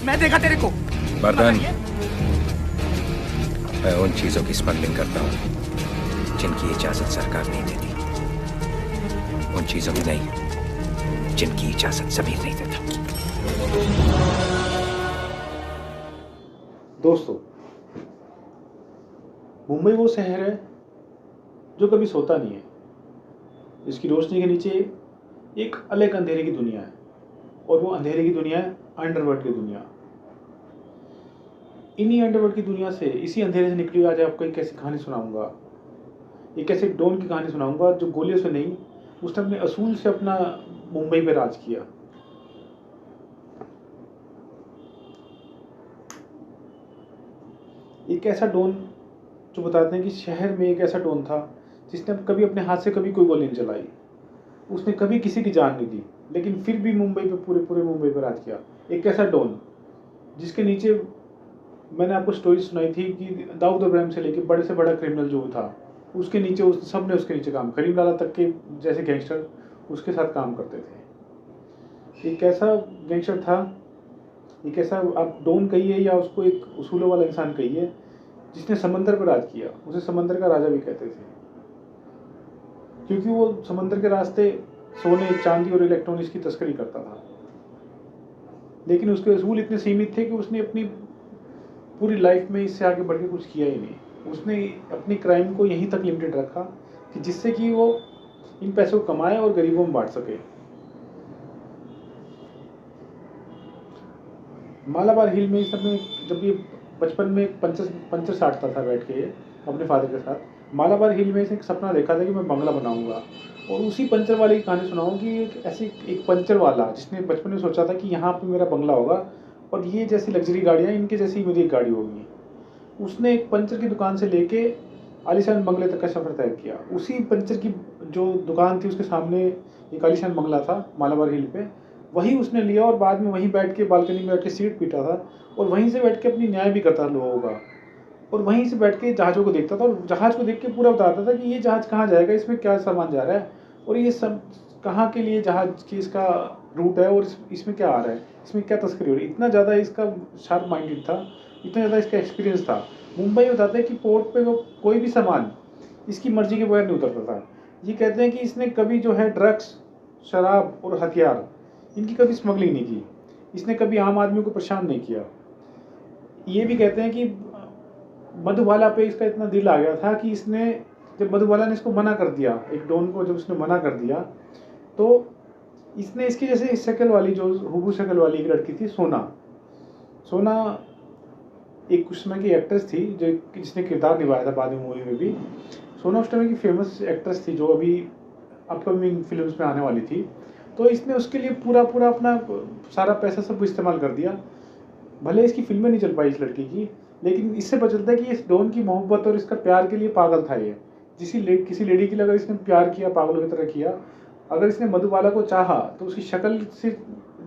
मैं देखा तेरे को। बर्दन, मैं उन चीजों की स्मगलिंग करता हूँ जिनकी इजाजत सरकार नहीं देती, उन चीजों की नहीं जिनकी इजाजत जमीर नहीं देता। दोस्तों, मुंबई वो शहर है जो कभी सोता नहीं है। इसकी रोशनी के नीचे एक अलग अंधेरे की दुनिया है, और वो अंधेरे की दुनिया है अंडरवर्ल्ड की दुनिया। इन्हीं अंडरवर्ल्ड की दुनिया से, इसी अंधेरे से निकली आज आपको एक ऐसी कहानी सुनाऊंगा, एक ऐसे डॉन की कहानी सुनाऊंगा जो गोलियों से नहीं, उसने अपने असूल से अपना मुंबई पे राज किया। एक ऐसा डॉन जो बताते हैं कि शहर में एक ऐसा डॉन था जिसने कभी अपने हाथ से कभी कोई गोली नहीं चलाई, उसने कभी किसी की जान नहीं दी, लेकिन फिर भी मुंबई पे पूरे मुंबई पर राज किया। एक ऐसा डॉन जिसके नीचे मैंने आपको स्टोरी सुनाई थी कि दाऊद इब्राहिम से लेके बड़े से बड़ा क्रिमिनल जो था, उसके नीचे सब ने उसके नीचे काम, करीम लाला तक के जैसे गैंगस्टर उसके साथ काम करते थे। एक ऐसा गैंगस्टर था, एक ऐसा आप डॉन कहिए या उसको एक उसूलों वाला इंसान कहिए, जिसने समंदर पर राज किया। उसे समंदर का राजा भी कहते थे, क्योंकि वो समंदर के रास्ते सोने, चांदी और इलेक्ट्रॉनिक्स की तस्करी करता था। लेकिन उसके असूल इतने सीमित थे कि उसने अपनी पूरी लाइफ में इससे आगे बढ़ के कुछ किया ही नहीं। उसने अपनी क्राइम को यहीं तक लिमिटेड रखा कि जिससे कि वो इन पैसों को कमाए और गरीबों में बांट सके। मालाबार हिल में इस समय, जब ये बचपन में एक पंचर साटता था बैठ के अपने फादर के साथ, मालाबार हिल में इसने एक सपना देखा था कि मैं बंगला बनाऊंगा। और उसी पंचर वाले की कहानी सुनाऊँ कि एक पंचर वाला जिसने बचपन में सोचा था कि यहाँ पे मेरा बंगला होगा और ये जैसी लग्जरी गाड़ियाँ, इनके जैसी मेरी एक गाड़ी होगी। उसने एक पंचर की दुकान से लेके आलीशान बंगले तक का सफ़र तय किया। उसी पंचर की जो दुकान थी उसके सामने एक आलीशान बंगला था मालाबार हिल पे, वही उसने लिया और बाद में वहीं बैठ के बालकनी में बैठ के सीट पीटा था और वहीं से बैठ के अपनी न्याय भी करता था लोगों का, और वहीं से बैठ के जहाज़ों को देखता था और जहाज़ को देख के पूरा बताता था कि ये जहाज़ कहाँ जाएगा, इसमें क्या सामान जा रहा है और ये सब कहाँ के लिए जहाज़ की इसका रूट है और इसमें क्या आ रहा है, इसमें क्या तस्करी हो रही है। इतना ज़्यादा इसका शार्प माइंडेड था, इतना ज़्यादा इसका एक्सपीरियंस था। मुंबई बताते हैं कि पोर्ट पे वो कोई भी सामान इसकी मर्जी के बगैर नहीं उतरता था। ये कहते हैं कि इसने कभी जो है ड्रग्स, शराब और हथियार, इनकी कभी स्मगलिंग नहीं की। इसने कभी आम आदमी को परेशान नहीं किया। ये भी कहते हैं कि मधुबाला पे इसका इतना दिल आ गया था कि इसने, जब मधुबाला ने इसको मना कर दिया, एक डॉन को जब उसने मना कर दिया, तो इसने इसकी जैसे शक्ल वाली, जो हुबू शक्ल वाली एक लड़की थी, सोना एक उस समय की एक्ट्रेस थी जिसने किरदार निभाया था बाद में मूवी में भी। सोना उस टाइम की फेमस एक्ट्रेस थी जो अभी अपकमिंग फिल्म्स में आने वाली थी। तो इसने उसके लिए पूरा अपना सारा पैसा सब इस्तेमाल कर दिया। भले इसकी फिल्में नहीं चल पाई इस लड़की की, लेकिन इससे पता चलता है कि इस डॉन की मोहब्बत और इसका प्यार के लिए पागल था ये। किसी लेडी के लिए अगर इसने प्यार किया, पागलों की तरह किया, अगर इसने मधुबाला को चाहा तो उसकी शक्ल से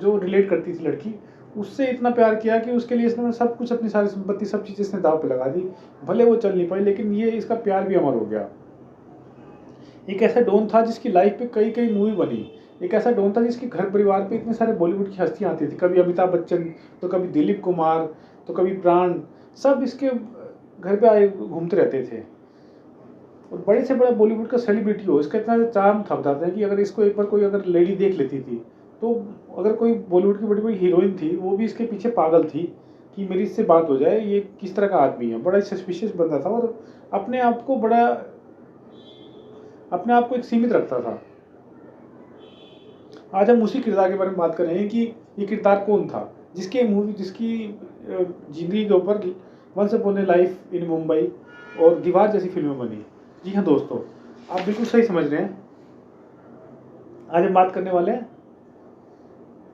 जो रिलेट करती थी लड़की, उससे इतना प्यार किया कि उसके लिए इसने सब कुछ, अपनी सारी संपत्ति, सब चीज़ें इसने दाव पे लगा दी। भले वो चल नहीं पाई, लेकिन ये इसका प्यार भी अमर हो गया। एक ऐसा डॉन था जिसकी लाइफ पे कई मूवी बनी। एक ऐसा डॉन था जिसके घर परिवार पे इतने सारे बॉलीवुड की हस्तियाँ आती थी, कभी अमिताभ बच्चन, तो कभी दिलीप कुमार, तो कभी प्राण, सब इसके घर पे आए घूमते रहते थे। और बड़े से बड़ा बॉलीवुड का सेलिब्रिटी हो, इसका इतना चार्म था, बताते हैं कि अगर इसको एक बार कोई अगर लेडी देख लेती थी, तो अगर कोई बॉलीवुड की बड़ी हीरोइन थी, वो भी इसके पीछे पागल थी कि मेरी इससे बात हो जाए, ये किस तरह का आदमी है। बड़ा सस्पिशियस बंदा था और अपने आप को एक सीमित रखता था। आज हम उसी किरदार के बारे में बात कर रहे हैं कि ये किरदार कौन था, जिसकी जिंदगी के ऊपर once upon a life in Mumbai और दीवार जैसी फिल्में बनी। जी हाँ दोस्तों, आप बिल्कुल सही समझ रहे हैं। आज हम बात करने वाले हैं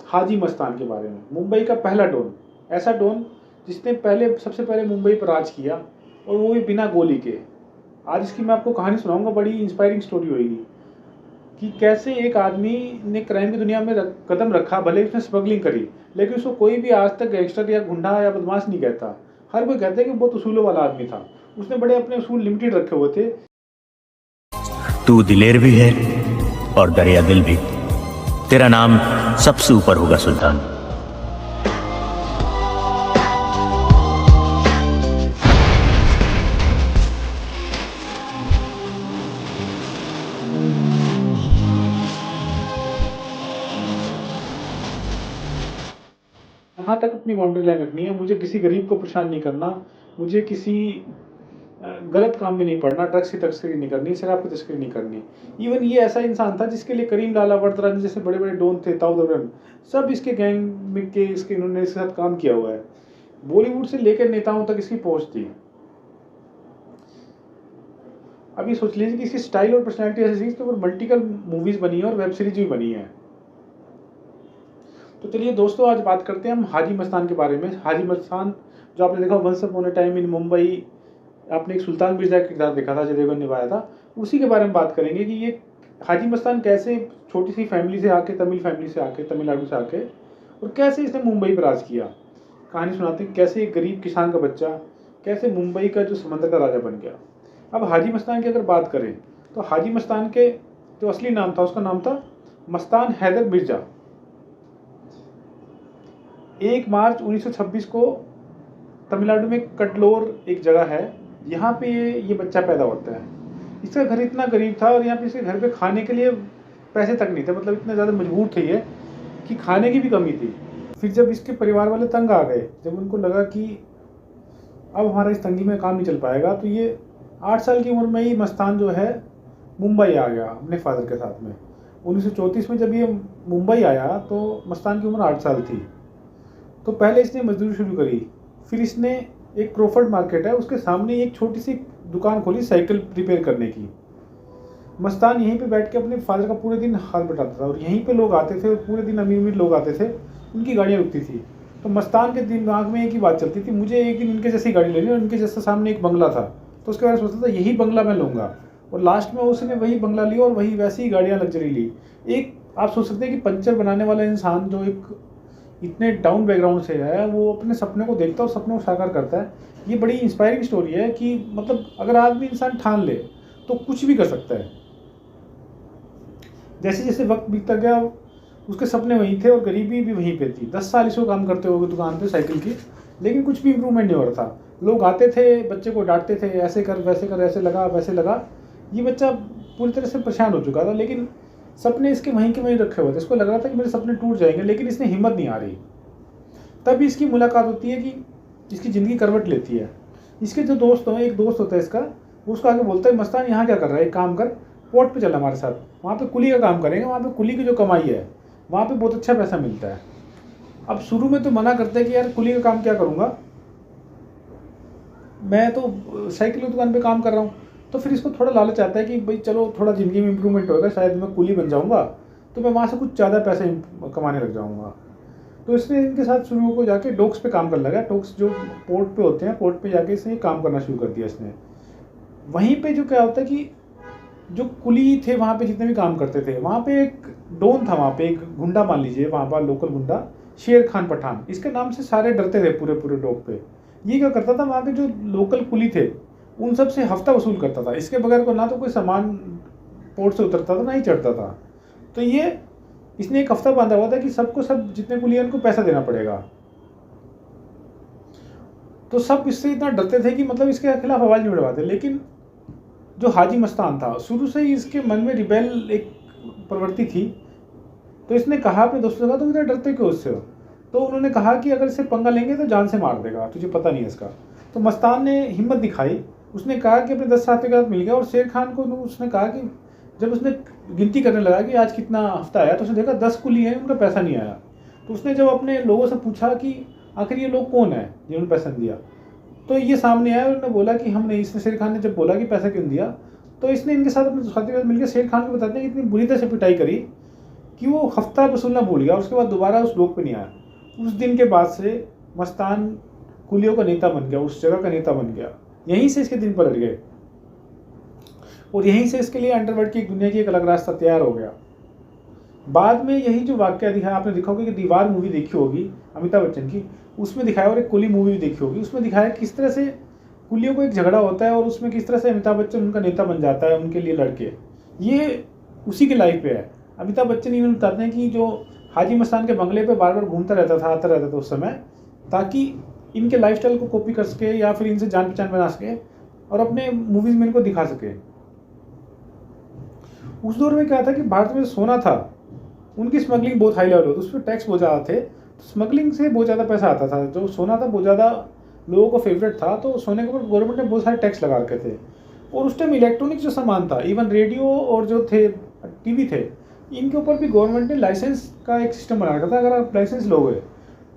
हाजी मस्तान के बारे में, मुंबई का पहला डॉन, ऐसा डॉन जिसने सबसे पहले मुंबई पर राज किया, और वो भी बिना गोली के। आज इसकी मैं आपको कहानी सुनाऊंगा, बड़ी इंस्पायरिंग स्टोरी होगी कि कैसे एक आदमी ने क्राइम की दुनिया में कदम रखा। भले उसने स्मगलिंग करी, लेकिन उसको कोई भी आज तक गैंगस्टर या गुंडा या बदमाश नहीं कहता। हर कोई कहता है कि बहुत उसूलों वाला आदमी था। उसने बड़े अपने उसूल लिमिटेड रखे हुए थे। तू दिलेर भी है और दरिया दिल भी, तेरा नाम सबसे ऊपर होगा सुल्तान। वहाँ तक अपनी बाउंड्री लाइन रखनी है। मुझे किसी गरीब को परेशान नहीं करना, मुझे किसी गलत काम में नहीं पड़ना, ड्रग्स की तस्करी नहीं करनी, शराब की तस्करी नहीं करनी। इवन ये ऐसा इंसान था जिसके लिए करीम लाला बरदरानी जैसे बड़े बड़े डॉन थे, ताऊ दौरन, सब इसके गैंग में के इसके इन्होंने इसके साथ काम किया हुआ है। बॉलीवुड से लेकर नेताओं तक इसकी पहुंच थी। अभी सोच लीजिए कि इसकी स्टाइल और पर्सनैलिटी ऐसी थी, इसके ऊपर मल्टीपल मूवीज बनी है और वेब सीरीज भी बनी है। तो चलिए दोस्तों, आज बात करते हैं हम हाजी मस्तान के बारे में। हाजी मस्तान जो आपने देखा once upon a time in Mumbai, आपने एक सुल्तान मिर्जा का किरदार देखा था, अजय देवगन ने निभाया था, उसी के बारे में बात करेंगे कि ये हाजी मस्तान कैसे छोटी सी फैमिली से आके, तमिल फैमिली से आके, तमिलनाडु से आके, और कैसे इसने मुंबई पर राज किया। कहानी सुनाते हैं कैसे एक गरीब किसान का बच्चा कैसे मुंबई का जो समंदर का राजा बन गया। अब हाजी मस्तान की अगर बात करें तो हाजी मस्तान के जो असली नाम था, उसका नाम था मस्तान हैदर मिर्जा। 1 मार्च 1926 को तमिलनाडु में कटलोर एक जगह है, यहाँ पे ये बच्चा पैदा होता है। इसका घर इतना गरीब था और यहाँ पे इसके घर पे खाने के लिए पैसे तक नहीं थे, मतलब इतने ज़्यादा मजबूर थे ये कि खाने की भी कमी थी। फिर जब इसके परिवार वाले तंग आ गए, जब उनको लगा कि अब हमारा इस तंगी में काम नहीं चल पाएगा, तो ये 8 साल की उम्र में ही मस्तान जो है मुंबई आ गया अपने फादर के साथ में। 1934 में जब ये मुंबई आया तो मस्तान की उम्र 8 साल थी। तो पहले इसने मजदूरी शुरू करी, फिर इसने एक क्रोफर्ड मार्केट है, उसके सामने एक छोटी सी दुकान खोली साइकिल रिपेयर करने की। मस्तान यहीं पे बैठ के अपने फादर का पूरे दिन हाथ बटाता था और यहीं पे लोग आते थे और पूरे दिन अमीर अमीर लोग आते थे, उनकी गाड़ियाँ रुकती थी। तो मस्तान के दिमाग में एक ही बात चलती थी, मुझे एक दिन इनके जैसी गाड़ी लेनी है। और इनके जैसा सामने एक बंगला था, तो उसके बारे में सोचता था यही बंगला मैं लूँगा। और लास्ट में उसने वही बंगला लिया और वही वैसी ही गाड़ियाँ लग्जरी ली। एक आप सोच सकते हैं कि पंचर बनाने वाला इंसान जो एक इतने डाउन बैकग्राउंड से है, वो अपने सपने को देखता है और सपनों को साकार करता है। ये बड़ी इंस्पायरिंग स्टोरी है कि मतलब अगर आदमी इंसान ठान ले तो कुछ भी कर सकता है। जैसे जैसे वक्त बीतता गया, उसके सपने वहीं थे और गरीबी भी वहीं पे थी। 10 साल इसको काम करते हो दुकान पे साइकिल की, लेकिन कुछ भी इम्प्रूवमेंट नहीं हो रहा था। लोग आते थे, बच्चे को डांटते थे, ऐसे कर वैसे कर, ऐसे लगा वैसे लगा। ये बच्चा पूरी तरह से परेशान हो चुका था, लेकिन सपने इसके वहीं के वहीं रखे हुए थे। इसको लग रहा था कि मेरे सपने टूट जाएंगे, लेकिन इसने हिम्मत नहीं आ रही। तभी इसकी मुलाकात होती है कि इसकी ज़िंदगी करवट लेती है। इसके जो दोस्त हैं, एक दोस्त होता है इसका, वो उसको आगे बोलता है मस्तान यहाँ क्या कर रहा है, एक काम कर, पोर्ट पे चल हमारे साथ, वहाँ पे कुली का काम करेंगे, वहाँ पे कुली की जो कमाई है वहाँ पे बहुत अच्छा पैसा मिलता है। अब शुरू में तो मना करते हैं कि यार कुली का काम क्या करूँगा, मैं तो साइकिल की दुकान पे काम कर रहा हूँ। तो फिर इसको थोड़ा लालच आता है कि भाई चलो थोड़ा ज़िंदगी में इम्प्रूवमेंट होगा, शायद मैं कुली बन जाऊँगा तो मैं वहाँ से कुछ ज़्यादा पैसे कमाने लग जाऊँगा। तो इसने इनके साथ शुरू को जाके डॉक्स पे काम करने लगा। डॉक्स जो पोर्ट पे होते हैं, पोर्ट पे जाके इसने काम करना शुरू कर दिया इसने। वहीं पे जो क्या होता है कि जो कुली थे वहाँ पे जितने भी काम करते थे, वहाँ पे एक डॉन था, वहाँ पे एक गुंडा मान लीजिए, वहाँ पर लोकल गुंडा शेर खान पठान, इसके नाम से सारे डरते थे पूरे पूरे डॉक पे। ये क्या करता था, वहाँ के जो लोकल कुली थे उन सब से हफ्ता वसूल करता था। इसके बगैर को ना तो कोई सामान पोर्ट से उतरता था ना ही चढ़ता था। तो ये इसने एक हफ्ता बांधा हुआ था कि सबको सब जितने कुली हैं उनको पैसा देना पड़ेगा। तो सब इससे इतना डरते थे कि मतलब इसके खिलाफ आवाज़ नहीं उठवाते। लेकिन जो हाजी मस्तान था, शुरू से ही इसके मन में रिबेल एक प्रवृत्ति थी। तो इसने कहा अपने दोस्तों से, तुम इतना डरते क्यों उससे? तो उन्होंने कहा कि अगर इससे पंगा लेंगे तो जान से मार देगा, तुझे पता नहीं है इसका। तो मस्तान ने हिम्मत दिखाई, उसने कहा कि अपने 10 साथियों के साथ मिल गया। और शेर खान को उसने कहा कि जब उसने गिनती करने लगा कि आज कितना हफ्ता आया, तो उसने देखा 10 कुली हैं, उनका पैसा नहीं आया। तो उसने जब अपने लोगों से पूछा कि आखिर ये लोग कौन है जिन्होंने पैसा दिया, तो ये सामने आया और उन्होंने बोला कि हमने। इसने शेर खान ने जब बोला कि पैसा क्यों दिया, तो इसने इनके साथ अपने साथियों के साथ मिलकर शेर खान को बताते हैं कि इतनी बुरी तरह से पिटाई करी कि वो हफ्ता वसूलना भूल गया। उसके बाद दोबारा उस डॉक पे नहीं आया। उस दिन के बाद से मस्तान कुलियों का नेता बन गया, उस जगह का नेता बन गया। यहीं से इसके दिन पलट गए और यहीं से इसके लिए अंडरवर्ल्ड की एक दुनिया की एक अलग रास्ता तैयार हो गया। बाद में यही जो वाक्य दिखाया, आपने देखा होगा कि दीवार मूवी देखी होगी अमिताभ बच्चन की, उसमें दिखाया, और एक कुली मूवी भी देखी होगी, उसमें दिखाया किस तरह से कुलियों को एक झगड़ा होता है और उसमें किस तरह से अमिताभ बच्चन उनका नेता बन जाता है उनके लिए लड़के। ये उसी के लाइफ पे है। अमिताभ बच्चन इवन बताते हैं कि जो हाजी मस्तान के बंगले पे बार बार घूमता रहता था, आता रहता था उस समय, ताकि इनके लाइफस्टाइल को कॉपी कर सके या फिर इनसे जान पहचान बना सके और अपने मूवीज़ में इनको दिखा सके। उस दौर में क्या था कि भारत में सोना था, उनकी स्मगलिंग बहुत हाई लेवल होती, उस पर टैक्स बहुत ज़्यादा थे। स्मगलिंग से बहुत ज़्यादा पैसा आता था, जो सोना था बहुत ज़्यादा लोगों को फेवरेट था, तो सोने के ऊपर गवर्नमेंट ने बहुत सारे टैक्स लगा रखे थे। और उस टाइम इलेक्ट्रॉनिक जो सामान था, इवन रेडियो और जो थे टीवी थे, इनके ऊपर भी गवर्नमेंट ने लाइसेंस का एक सिस्टम बना रखा था। अगर आप लाइसेंस लोगे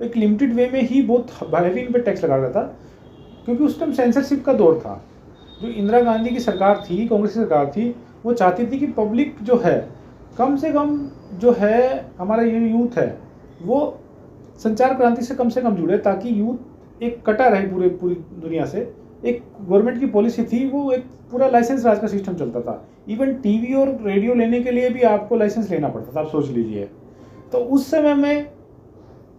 एक लिमिटेड वे में ही बहुत हैवी इन पर टैक्स लगा रहा था, क्योंकि उस टाइम सेंसरशिप का दौर था। जो इंदिरा गांधी की सरकार थी, कांग्रेस की सरकार थी, वो चाहती थी कि पब्लिक जो है कम से कम जो है हमारा ये यूथ है वो संचार क्रांति से कम जुड़े, ताकि यूथ एक कटा रहे पूरी दुनिया से। एक गवर्नमेंट की पॉलिसी थी, वो एक पूरा लाइसेंस राज का सिस्टम चलता था। इवन टीवी और रेडियो लेने के लिए भी आपको लाइसेंस लेना पड़ता था, आप सोच लीजिए। तो उस समय में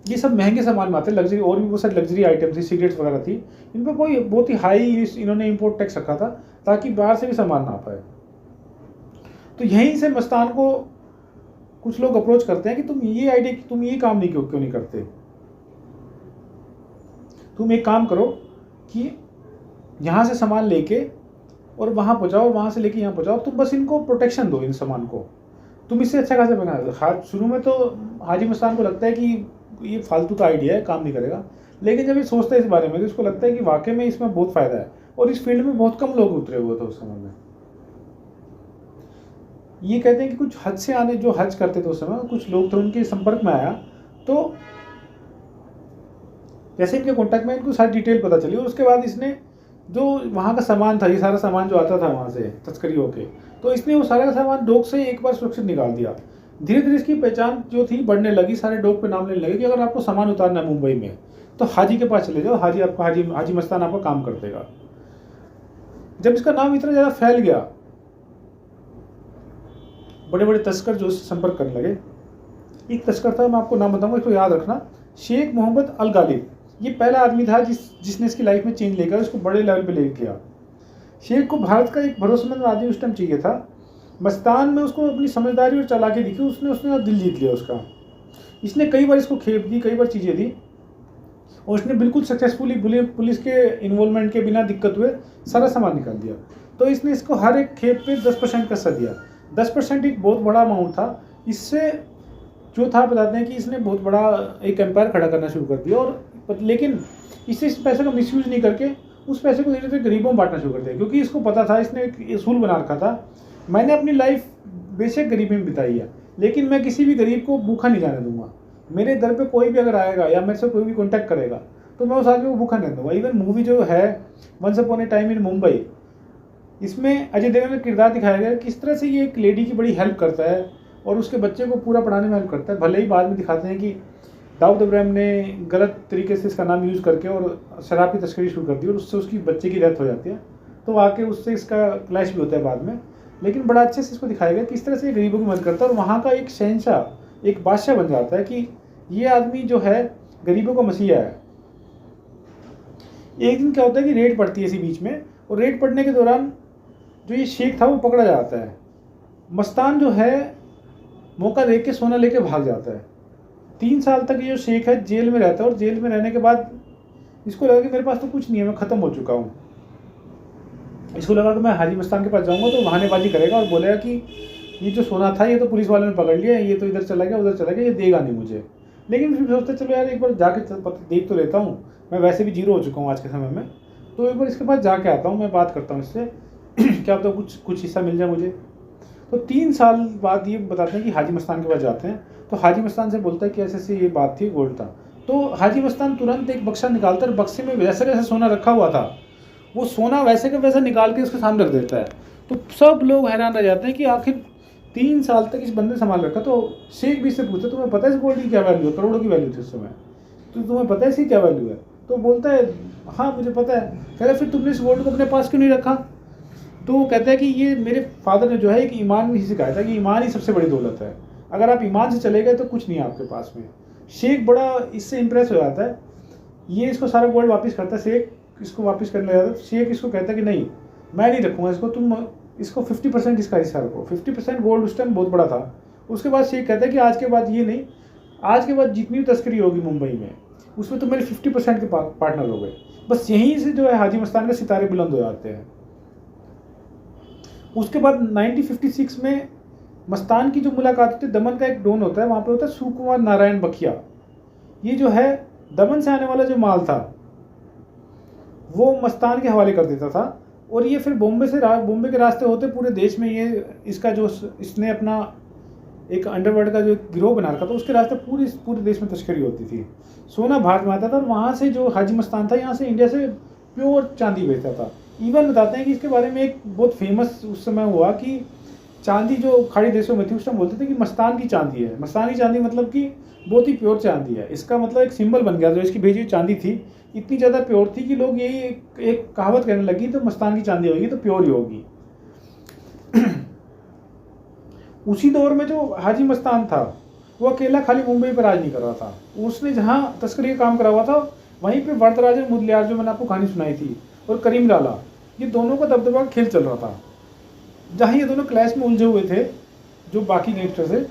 ये सब महंगे सामान में आते, लग्जरी और भी बहुत सारी लग्जरी आइटम थी, सिगरेट्स वगैरह थी, इन पर कोई बहुत ही हाई इन्होंने इम्पोर्ट टैक्स रखा था, ताकि बाहर से भी सामान ना आ पाए। तो यहीं से मस्तान को कुछ लोग अप्रोच करते हैं कि तुम ये आइडिया, तुम ये काम नहीं क्यों नहीं करते, तुम एक काम करो कि यहाँ से सामान लेके और वहाँ पहुँचाओ, वहाँ से लेके यहाँ पहुँचाओ, तुम बस इनको प्रोटेक्शन दो, इन सामान को तुम इससे अच्छा खासा बना दो। शुरू में तो हाजी मस्तान को लगता है कि ये फालतू का आइडिया है, काम नहीं करेगा, लेकिन जब ये सोचता है इस बारे में तो इसको लगता है कि वाकई में इसमें बहुत फ़ायदा है। और इस फील्ड में बहुत कम लोग उतरे हुए थे उस समय में। ये कहते हैं कि कुछ हज से आने, जो हज करते थे उस समय, कुछ लोग थे, उनके संपर्क में आया, तो जैसे इनके कॉन्टैक्ट में इनको सारी डिटेल पता चली, और उसके बाद इसने जो वहाँ का सामान था, ये सारा सामान जो आता था वहाँ से तस्करी होके, तो इसने वो सारा सामान डॉक से एक बार सुरक्षित निकाल दिया। धीरे धीरे इसकी पहचान जो थी बढ़ने लगी, सारे डॉक पे नाम लेने लगे कि अगर आपको सामान उतारना है मुंबई में तो हाजी के पास चले जाओ, हाजी आपको हाजी मस्तान आपका काम कर देगा। जब इसका नाम इतना ज़्यादा फैल गया, बड़े बड़े तस्कर जो इससे संपर्क करने लगे। एक तस्कर था, मैं आपको नाम बताऊंगा, इसको याद रखना, शेख मोहम्मद अल गालिब। ये पहला आदमी था जिसने इसकी लाइफ में चेंज लेकर इसको बड़े लेवल पे ले गया। शेख को भारत का एक भरोसेमंद आदमी उस टाइम चाहिए था। मस्तान में उसको अपनी समझदारी और चालाकी दिखी, उसने दिल जीत लिया उसका। इसने कई बार इसको खेप दी, कई बार चीज़ें दी, और उसने बिल्कुल सक्सेसफुली पुलिस के इन्वॉल्वमेंट के बिना दिक्कत हुए सारा सामान निकाल दिया। तो इसने इसको हर एक खेप पे 10% का हिस्सा दिया। 10% एक बहुत बड़ा अमाउंट था। इससे जो था बताते हैं कि इसने बहुत बड़ा एक एम्पायर खड़ा करना शुरू कर दिया, और लेकिन इससे इस पैसे का मिसयूज नहीं करके उस पैसे को धीरे धीरे गरीबों में बांटना शुरू कर दिया, क्योंकि इसको पता था, इसने एक असूल बना रखा था, मैंने अपनी लाइफ बेशक गरीबी में बिताई है, लेकिन मैं किसी भी गरीब को भूखा नहीं जाने दूंगा। मेरे दर पे कोई भी अगर आएगा या मेरे से कोई भी कॉन्टैक्ट करेगा तो मैं उस आदमी को भूखा नहीं दूंगा। इवन मूवी जो है once upon a time in Mumbai, इसमें अजय देवगन का किरदार दिखाया गया किस तरह से ये एक लेडी की बड़ी हेल्प करता है और उसके बच्चे को पूरा पढ़ाने में हेल्प करता है। भले ही बाद में दिखाते हैं कि दाऊद इब्राहिम ने गलत तरीके से इसका नाम यूज़ करके और शराब की तस्करी शुरू कर दी और उससे उसकी बच्चे की डेथ हो जाती है, तो आके उससे इसका क्लैश भी होता है बाद में। लेकिन बड़ा अच्छे से इसको दिखाया गया किस तरह से गरीबों की मदद करता है और वहाँ का एक शहंशाह, एक बादशाह बन जाता है कि ये आदमी जो है गरीबों का मसीहा है। एक दिन क्या होता है कि रेड पड़ती है इसी बीच में, और रेड पड़ने के दौरान जो ये शेख था वो पकड़ा जाता है। मस्तान जो है मौका देख के सोना लेके भाग जाता है। 3 साल तक ये जो शेख है जेल में रहता है, और जेल में रहने के बाद इसको लगा कि मेरे पास तो कुछ नहीं है, मैं ख़त्म हो चुका हूँ। इसको लगा कि मैं हाजी मस्तान के पास जाऊँगा तो बहानेबाजी करेगा और बोलेगा कि ये जो सोना था ये तो पुलिस वालों ने पकड़ लिया, ये तो इधर चला गया उधर चला गया, ये देगा नहीं मुझे। लेकिन फिर सोचते चलो यार एक बार जाके देख तो लेता हूँ, मैं वैसे भी जीरो हो चुका हूँ आज के समय में, तो एक बार इसके पास जाके आता हूँ, मैं बात करता हूँ इससे क्या पता कुछ हिस्सा मिल जाए मुझे। तो 3 साल बाद ये बताते हैं कि हाजी मस्तान के पास जाते हैं, तो हाजी मस्तान से बोलता है कि ऐसे ऐसे ये बात थी, गोल्ड था। तो हाजी मस्तान तुरंत एक बक्सा निकालता है और बक्से में वैसे वैसे सोना रखा हुआ था, वो सोना वैसे का वैसा निकाल के उसके सामने रख देता है। तो सब लोग हैरान रह जाते हैं कि आखिर 3 साल तक इस बंदे संभाल रखा। तो शेख भी इससे पूछता तुम्हें पता है इस गोल्ड की क्या वैल्यू है? करोड़ों की वैल्यू थी उस समय, तो तुम्हें पता है इसकी क्या वैल्यू है? तो बोलता है हाँ मुझे पता है। कह रहे फिर तुमने इस गोल्ड को अपने पास क्यों नहीं रखा? तो वो कहता है कि ये मेरे फादर ने जो है एक ईमान ही सिखाया था कि ईमान ही सबसे बड़ी दौलत है, अगर आप ईमान से चले गए तो कुछ नहीं है आपके पास में। शेख बड़ा इससे इम्प्रेस हो जाता है, ये इसको सारा गोल्ड वापस करता है, शेख इसको वापस करने लगा था। शेख इसको कहता है कि नहीं मैं नहीं रखूँगा इसको, तुम इसको 50% इसका हिस्सा रखो। 50% गोल्ड उस टाइम बहुत बड़ा था। उसके बाद शेख कहता है कि आज के बाद ये नहीं, आज के बाद जितनी भी तस्करी होगी मुंबई में उसमें तो मेरे 50% के पार्टनर हो गए। बस यहीं से जो है हाजी मस्तान के सितारे बुलंद हो जाते हैं। उसके बाद 1956 में मस्तान की जो मुलाकात होती है, दमन का एक डॉन होता है, वहाँ पे होता है सुकुमार नारायण बखिया। ये जो है दमन से आने वाला जो माल था वो मस्तान के हवाले कर देता था, और ये फिर बॉम्बे के रास्ते होते पूरे देश में ये इसका जो इसने अपना एक अंडरवर्ल्ड का जो गिरोह बना रखा था उसके रास्ते पूरे देश में तस्करी होती थी। सोना भारत में आता था और वहाँ से जो हाजी मस्तान था यहाँ से इंडिया से प्योर चांदी बेचता था। इवन बताते हैं कि इसके बारे में एक बहुत फेमस उस समय हुआ कि चांदी जो खाड़ी देशों में थी उस टाइम बोलते थे कि मस्तान की चांदी है। मस्तान की चांदी मतलब कि बहुत ही प्योर चांदी है। इसका मतलब एक सिंबल बन गया जो इसकी भेजी हुई चांदी थी इतनी ज़्यादा प्योर थी कि लोग यही एक कहावत कहने लगी तो मस्तान की चांदी होगी तो प्योर ही होगी। उसी दौर में जो हाजी मस्तान था वो अकेला खाली मुंबई पर राज नहीं कर रहा था, उसने जहाँ तस्करी का काम करा हुआ था वहीं पे वरदराजन मुदलियार जो मैंने आपको कहानी सुनाई थी और करीम लाला, ये दोनों का दबदबा का खेल चल रहा था। जहाँ ये दोनों क्लैश में उलझे हुए थे जो बाकी गैंगस्टर से,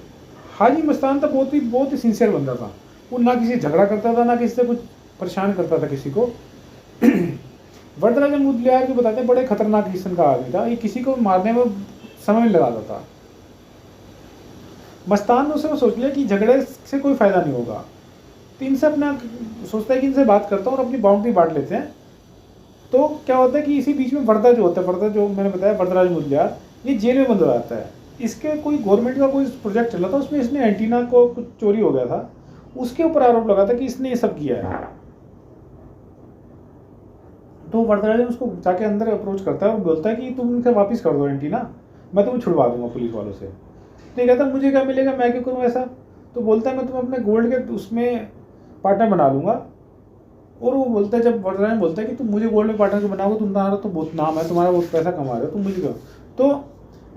हाजी मस्तान था बहुत ही सिंसियर बंदा था। वो ना किसी से झगड़ा करता था ना किसी से कुछ परेशान करता था किसी को। वरदराजन मुदलियार जो बताते हैं बड़े खतरनाक किस्म का आदमी था, ये किसी को मारने में समय नहीं लगाता था। मस्तान ने उसे सोच लिया कि झगड़े से कोई फ़ायदा नहीं होगा, तो इनसे अपना सोचता है कि इनसे बात करता हूँ और अपनी बाउंड्री बांट लेते हैं। तो क्या होता है कि इसी बीच में वर्दा जो होता है, वर्दा जो मैंने बताया वरदराज मुदलियार, ये जेल में बंद हो जाता है। इसके कोई गवर्नमेंट का कोई प्रोजेक्ट चला था उसमें इसने एंटीना को कुछ चोरी हो गया था, उसके ऊपर आरोप लगा था कि इसने ये सब किया है। तो वरदराजन उसको जाके अंदर अप्रोच करता है और बोलता है कि तुम इनसे वापस कर दो एंटीना, मैं तुम्हें छुड़वा दूंगा पुलिस वालों से। तो ये कहता मुझे क्या मिलेगा, मैं क्यों करूँ ऐसा। तो बोलता है मैं तुम्हें अपने गोल्ड के उसमें पार्टनर बना लूँगा। और वो बोलता है, जब वरदराजन बोलता है कि तुम मुझे गोल्ड में पार्टनर बनाओगे, तुम्हारा तो बहुत नाम है, तुम्हारा बहुत पैसा कमा रहे हो, तुम मुझे क्यों। तो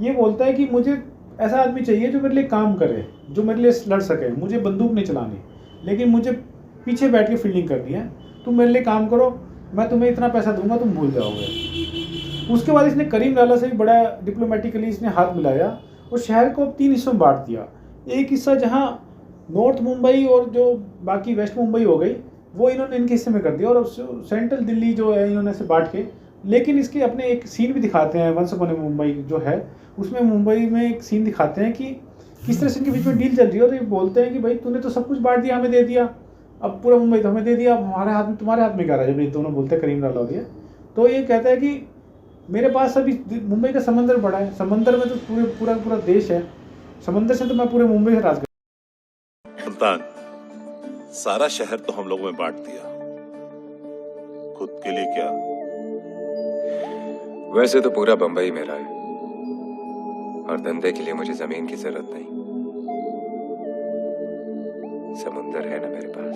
ये बोलता है कि मुझे ऐसा आदमी चाहिए जो मेरे लिए काम करे, जो मेरे लिए लड़ सके, मुझे बंदूक नहीं चलानी लेकिन मुझे पीछे बैठ के फील्डिंग करनी है। तुम मेरे लिए काम करो, मैं तुम्हें इतना पैसा दूंगा तुम भूल जाओगे। उसके बाद इसने करीम लाला से भी बड़ा डिप्लोमेटिकली इसने हाथ मिलाया और शहर को 3 हिस्सों में बांट दिया। एक हिस्सा जहाँ नॉर्थ मुंबई और जो बाकी वेस्ट मुंबई हो गई वो इन्होंने इनके हिस्से में कर दिया, और सेंट्रल दिल्ली जो है इन्होंने से बांट के। लेकिन इसके अपने एक सीन भी दिखाते हैं, वंस अपॉन ए मुंबई जो है उसमें मुंबई में एक सीन दिखाते हैं कि किस तरह से इनके बीच में डील चल रही है। और ये बोलते हैं कि भाई तूने तो सब कुछ बांट दिया, हमें दे दिया, अब पूरा मुंबई तो हमें दे दिया, अब हमारे हाथ में तुम्हारे हाथ में क्या रहा है। जब ये दोनों बोलते हैं करीम लाला हो गया, तो ये कहता है कि मेरे पास अभी मुंबई का समंदर पड़ा है, समंदर में तो पूरा देश है, समंदर से तो मैं पूरे मुंबई से राज कर। सुल्तान, सारा शहर तो हम लोगों में बांट दिया, खुद के लिए क्या। वैसे तो पूरा बंबई मेरा है और धंधे के लिए मुझे जमीन की जरूरत नहीं, समुंदर है ना मेरे पास।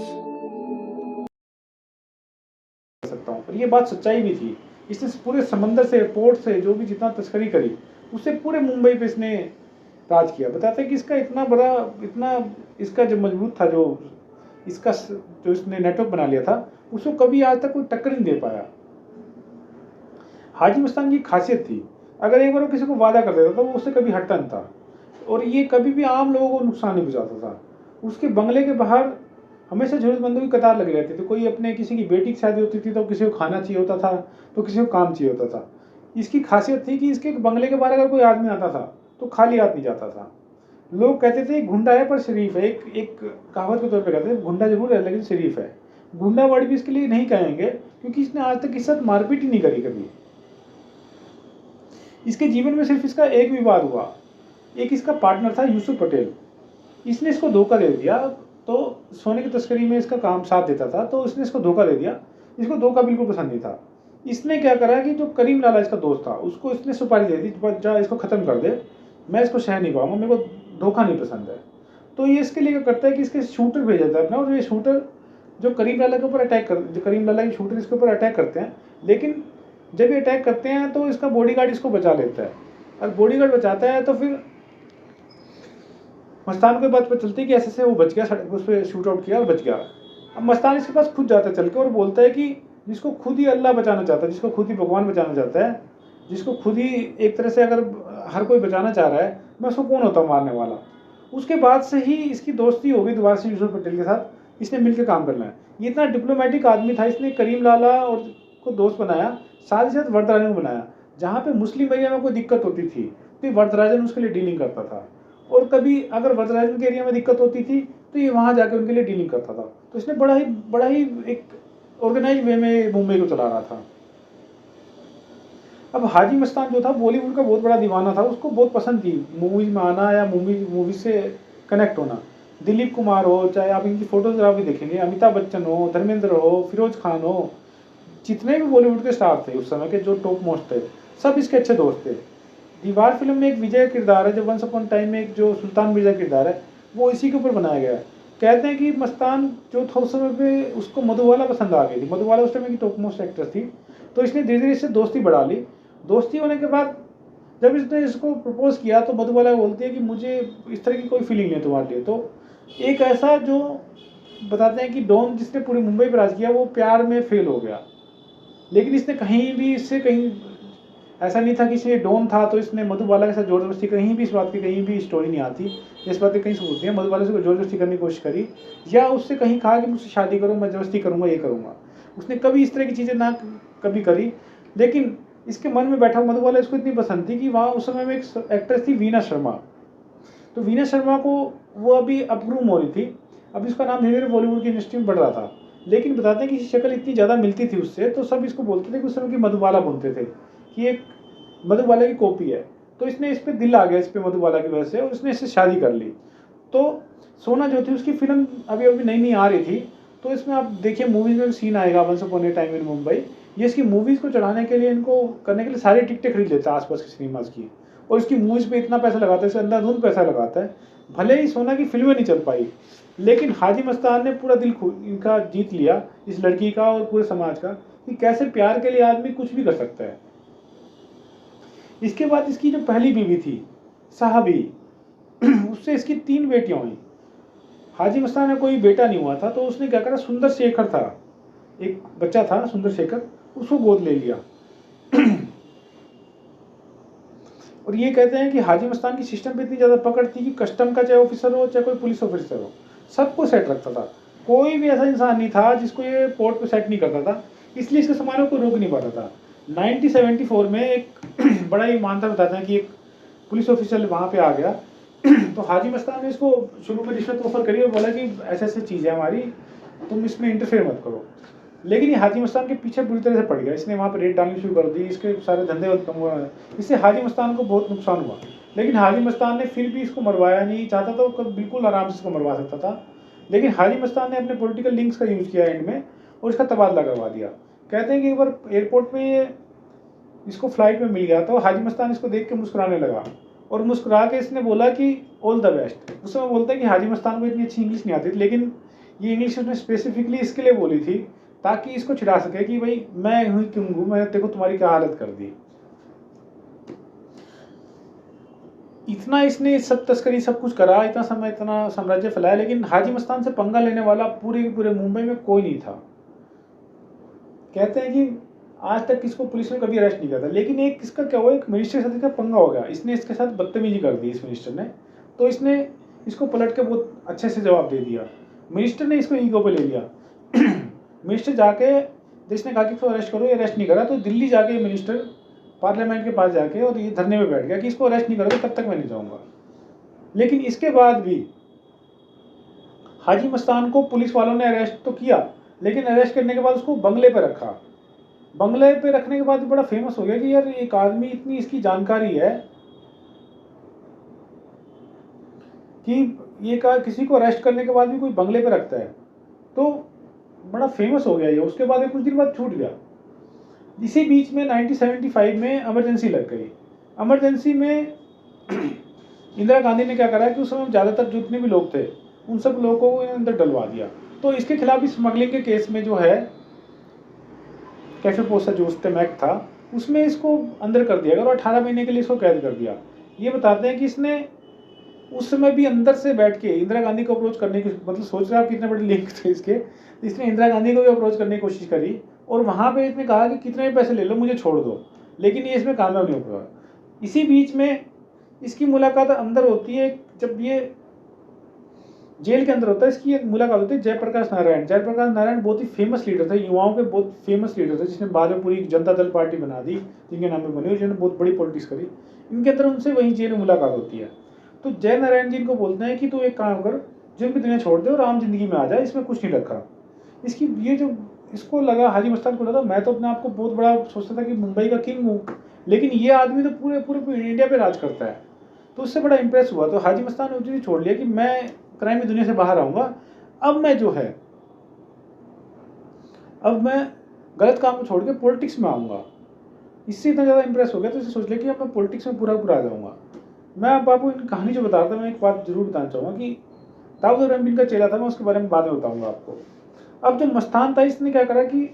सकता हूँ, पर ये बात सच्चाई भी थी। इसने पूरे समंदर से, पोर्ट से जो भी जितना तस्करी करी उससे पूरे मुंबई पे इसने राज किया। बताते हैं कि इसका इतना इसका जो मजबूत था, जो इसने नेटवर्क बना लिया था, उसको कभी आज तक कोई टक्कर नहीं दे पाया। हाजी मस्तान की खासियत थी, अगर एक बार वो किसी को वादा कर देता था वो उससे कभी हटता नहीं था, और ये कभी भी आम लोगों को नुकसान नहीं पहुंचाता था। उसके बंगले के बाहर हमेशा जरूरतमंदों की कतार लगी रहती थी। कोई अपने किसी की बेटी की शादी होती थी तो किसी को खाना चाहिए होता था, तो किसी को काम चाहिए होता था। इसकी खासियत थी कि इसके बंगले के बाहर अगर कोई आदमी आता था तो खाली हाथ नहीं जाता था। लोग कहते थे गुंडा है पर शरीफ है, एक कहावत के तौर पे कहते थे गुंडा जरूर है लेकिन शरीफ है। गुंडा वर्ड भी इसके लिए नहीं कहेंगे क्योंकि इसने आज तक किसी साथ मारपीट ही नहीं करी कभी। इसके जीवन में सिर्फ इसका एक विवाद हुआ, एक इसका पार्टनर था यूसुफ पटेल, इसने इसको धोखा दे दिया। तो सोने की तस्करी में इसका काम साथ देता था, तो इसने इसको धोखा दे दिया। इसको धोखा बिल्कुल पसंद नहीं था। इसने क्या करा कि जो करीम लाला इसका दोस्त था उसको इसने सुपारी दे दी, जा इसको ख़त्म कर दे, मैं इसको सह नहीं पाऊंगा, मेरे को धोखा नहीं पसंद है। तो ये इसके लिए क्या करता है कि इसके शूटर भेज देता है अपना, और ये शूटर जो करीम लाला के ऊपर करीम लाला के शूटर इसके ऊपर अटैक करते हैं। लेकिन जब ये अटैक करते हैं तो इसका बॉडीगार्ड इसको बचा लेता है, और बॉडीगार्ड बचाता है तो फिर मस्तान को बात पर चलती है कि ऐसे वो बच गया, उस पर शूट आउट किया और बच गया। अब मस्तान इसके पास खुद जाता है चल के और बोलता है कि जिसको खुद ही अल्लाह बचाना चाहता है, जिसको खुद ही भगवान बचाना चाहता है, जिसको खुद ही एक तरह से अगर हर कोई बचाना चाह रहा है, मैं उसको कौन होता हूँ मारने वाला। उसके बाद से ही इसकी दोस्ती हो गई दोबारा से यूसुफ पटेल के साथ, इसने मिलकर काम करना है। ये इतना डिप्लोमेटिक आदमी था, इसने करीम लाला और को दोस्त बनाया, साथ ही साथ वरदराजन को बनाया। जहाँ पे मुस्लिम एरिया में कोई दिक्कत होती थी तो वरदराजन उसके लिए डीलिंग करता था, और कभी अगर वरदराजन के एरिया में दिक्कत होती थी तो ये वहाँ जाके उनके लिए डीलिंग करता था। तो इसने बड़ा ही एक ऑर्गेनाइज वे में मुंबई को चला रहा था। अब हाजी मस्तान जो था बॉलीवुड का बहुत बड़ा दीवाना था, उसको बहुत पसंद थी मूवीज में आना या मूवी से कनेक्ट होना। दिलीप कुमार हो, चाहे आप इनकी फोटोज आप भी देखेंगे, अमिताभ बच्चन हो, धर्मेंद्र हो, फिरोज खान हो, जितने भी बॉलीवुड के स्टार थे उस समय के जो टॉप मोस्ट थे, सब इसके अच्छे दोस्त थे। दीवार फिल्म में एक विजय किरदार है, जो वंस अपॉन टाइम में एक जो सुल्तान मिर्जा किरदार है, वो इसी के ऊपर बनाया गया है। कहते हैं कि मस्तान जो था उस समय पे उसको मधुबाला पसंद आ गई थी। मधुबाला उस समय की टॉप मोस्ट एक्ट्रेस थी, तो इसने धीरे धीरे इससे दोस्ती बढ़ा ली। दोस्ती होने के बाद जब इसने इसको प्रपोज किया तो मधुबाला बोलती है कि मुझे इस तरह की कोई फीलिंग नहीं तुम्हारे लिए। तो एक ऐसा जो बताते हैं कि डॉन जिसने पूरी मुंबई पर राज किया वो प्यार में फेल हो गया। लेकिन इसने कहीं भी इससे कहीं ऐसा नहीं था कि इसने डॉन था तो इसने मधुबाला के साथ जोर जबरदस्ती, कहीं भी इस बात की कहीं भी स्टोरी नहीं आती, इस बात की कहीं सबूत नहीं है। मधुबाला से जोर जबरदस्ती करने की कोशिश करी या उससे कहीं कहा कि मुझसे शादी करो, मैं जबरदस्ती करूँगा, ये करूँगा, उसने कभी इस तरह की चीज़ें ना कभी करी। लेकिन इसके मन में बैठा मधुबाला इसको इतनी पसंद थी कि वहाँ उस समय में एक एक्ट्रेस थी वीना शर्मा। तो वीना शर्मा को वो अभी अपग्रूम हो रही थी, अब इसका नाम धीरे धीरे बॉलीवुड की इंडस्ट्री में बढ़ रहा था। लेकिन बताते हैं कि शक्ल इतनी ज़्यादा मिलती थी उससे, तो सब इसको बोलते थे कि उस समय की मधुबाला बोलते थे कि एक मधुबाला की कॉपी है। तो इसने इस पर दिल आ गया, इस पर मधुबाला की वजह से, और इसने इससे शादी कर ली। तो सोना जो थी उसकी फिल्म अभी नई नई आ रही थी, तो इसमें आप देखिए मूवीज़ में सीन आएगा once upon a time in Mumbai. ये इसकी मूवीज़ को चढ़ाने के लिए, इनको करने के लिए सारी टिकटें खरीद लेता है आसपास के सिनेमाज की, और इसकी मूवीज़ पे इतना पैसा लगाता है, इससे अंधाधुंध पैसा लगाता है। भले ही सोना की फिल्में नहीं चल पाई, लेकिन हाजी मस्तान ने पूरा दिल इनका जीत लिया, इस लड़की का और पूरे समाज का, कि कैसे प्यार के लिए आदमी कुछ भी कर सकता है। इसके बाद इसकी जो पहली बीवी थी साहबी, उससे इसकी 3 बेटियां हुई। हाजी मस्तान में कोई बेटा नहीं हुआ था, तो उसने क्या करा, सुंदर शेखर था, एक बच्चा था सुंदर शेखर, उसको गोद ले लिया। और ये कहते हैं कि हाजी मस्तान की सिस्टम पे इतनी ज़्यादा पकड़ थी कि कस्टम का चाहे ऑफिसर हो चाहे कोई पुलिस ऑफिसर हो, सबको सेट रखता था। कोई भी ऐसा इंसान नहीं था जिसको ये पोर्ट पे सेट नहीं करता था, इसलिए इसके सामानों को रोक नहीं पाता था। 1974 में एक बड़ा ही मानता बताते हैं कि एक पुलिस ऑफिसर वहाँ पे आ गया, तो हाजी मस्तान ने इसको शुरू में रिश्वत ऑफर करी और बोला कि ऐसे ऐसे चीज़ है हमारी, तुम इसमें इंटरफेयर मत करो। लेकिन ये हाजी मस्तान के पीछे बुरी तरह से पड़ गया, इसने वहाँ पर रेड डालनी शुरू कर दी, इसके सारे धंधे कम हुआ, इससे हाजी मस्तान को बहुत नुकसान हुआ। लेकिन हाजी मस्तान ने फिर भी इसको मरवाया नहीं, चाहता था तो बिल्कुल आराम से इसको मरवा सकता था, लेकिन हाजी मस्तान ने अपने पॉलिटिकल लिंक्स का यूज़ किया एंड में और इसका तबादला करवा दिया। कहते हैं कि एक बार एयरपोर्ट में इसको फ्लाइट में मिल गया, तो हाजी मस्तान इसको देख के मुस्कुराने लगा और मुस्कुरा के इसने बोला कि ऑल द बेस्ट। उस समय बोलता है कि हाजी मस्तान को इतनी अच्छी इंग्लिश नहीं आती थी, लेकिन ये इंग्लिश उसने स्पेसिफिकली इसके लिए बोली थी ताकि इसको छिड़ा सके कि भाई मैं हुई क्यों हूँ, मैंने देखो तुम्हारी क्या हालत कर दी। इतना इसने सब तस्करी सब कुछ करा, इतना समय इतना साम्राज्य फैलाया, लेकिन हाजी मस्तान से पंगा लेने वाला पूरे मुंबई में कोई नहीं था। कहते हैं कि आज तक किसको पुलिस ने कभी अरेस्ट नहीं किया था, लेकिन एक किसका क्या हुआ, एक मिनिस्टर के साथ इसका पंगा हो गया, इसने इसके साथ बदतमीजी कर दी इस मिनिस्टर ने, तो इसने इसको पलट के बहुत अच्छे से जवाब दे दिया। मिनिस्टर ने इसको ईगो पे ले लिया। मिनिस्टर जाके जिसने कहा कि इसको अरेस्ट करो, ये अरेस्ट नहीं करा, तो दिल्ली जाके मिनिस्टर पार्लियामेंट के पास जाके और ये धरने में बैठ गया कि इसको अरेस्ट नहीं करोगे तब तक मैं नहीं जाऊँगा। लेकिन इसके बाद भी हाजी मस्तान को पुलिस वालों ने अरेस्ट तो किया, लेकिन अरेस्ट करने के बाद उसको बंगले पे रखा। बंगले पे रखने के बाद बड़ा फेमस हो गया कि यार एक आदमी इतनी इसकी जानकारी है कि ये कहा किसी को अरेस्ट करने के बाद भी कोई बंगले पे रखता है, तो बड़ा फेमस हो गया ये। उसके बाद कुछ दिन बाद छूट गया। इसी बीच में 1975 में इमरजेंसी लग गई। इमरजेंसी में इंदिरा गांधी ने क्या करा कि उस समय ज़्यादातर जितने भी लोग थे उन सब लोगों को अंदर डलवा दिया। तो इसके खिलाफ स्मगलिंग के केस में जो है कैफे पोसा जो उस टाइम एक्ट था उसमें इसको अंदर कर दिया और 18 महीने के लिए इसको कैद कर दिया। ये बताते हैं कि इसने उस समय भी अंदर से बैठ के इंदिरा गांधी को अप्रोच करने की, मतलब सोच रहे आप कितने बड़े लिंक थे इसके, इसने इंदिरा गांधी को भी अप्रोच करने की कोशिश करी और वहाँ पे इसने कहा कि कितने भी पैसे ले लो मुझे छोड़ दो, लेकिन ये इसमें कामयाब नहीं हो पाया। इसी बीच में इसकी मुलाकात अंदर होती है, जब ये जेल के अंदर होता है इसकी मुलाकात होती है जयप्रकाश नारायण। जयप्रकाश नारायण बहुत ही फेमस लीडर थे, युवाओं के बहुत फेमस लीडर थे, जिसने बाद में पूरी जनता दल पार्टी बना दी, जिनके नाम पे बनी, जिन्होंने बहुत बड़ी पॉलिटिक्स करी। इनके अंदर उनसे वहीं जेल में मुलाकात होती है। तो जय नारायण जी इनको बोलते हैं कि तू एक काम कर, जुल्म की दुनिया छोड़ दे और आम जिंदगी में आ जाए, इसमें कुछ नहीं रखा। इसकी ये जो इसको लगा, हाजी मस्तान को लगा मैं तो अपने आप को बहुत बड़ा सोचता था कि मुंबई का किंग हूँ, लेकिन ये आदमी तो पूरे पूरे इंडिया पे राज करता है। तो उससे बड़ा इंप्रेस हुआ। तो हाजी मस्तान ने उस छोड़ लिया कि मैं क्राइम की दुनिया से बाहर आऊँगा, अब मैं जो है अब मैं गलत काम को छोड़ के पॉलिटिक्स में आऊँगा। इससे इतना ज़्यादा इंप्रेस हो गया तो इसे सोच लिया कि अब मैं पॉलिटिक्स में पूरा आ जाऊँगा। मैं अब आपको इन कहानी जो बता रहा था, मैं एक बात जरूर बताना चाहूँगा कि दाऊद इब्राहिम का चेला था, मैं उसके बारे में बाद में बताऊँगा आपको। अब जो मस्तान था इसने क्या करा कि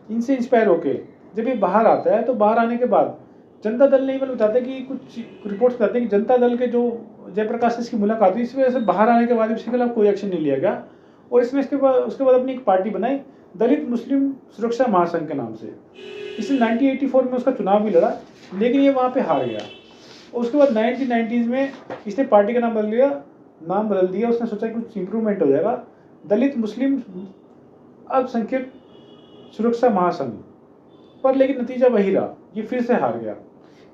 इनसे इंस्पायर होके जब ये बाहर आता है, तो बाहर आने के बाद जनता दल ने इवन बताते कि कुछ रिपोर्ट्स बताते हैं कि जनता दल के जो जयप्रकाश से इसकी मुलाकात हुई, इस वजह से बाहर आने के बाद इसके खिलाफ कोई एक्शन नहीं लिया गया और इसने उसके बाद अपनी एक पार्टी बनाई, दलित मुस्लिम सुरक्षा महासंघ के नाम से। इसने 1984 में उसका चुनाव भी लड़ा, लेकिन ये वहाँ पे हार गया। और उसके बाद 1990s में इसने पार्टी का नाम बदल दिया। उसने सोचा कुछ इंप्रूवमेंट हो जाएगा, दलित मुस्लिम अल्पसंख्यक सुरक्षा महासंघ, पर लेकिन नतीजा वही रहा, ये फिर से हार गया।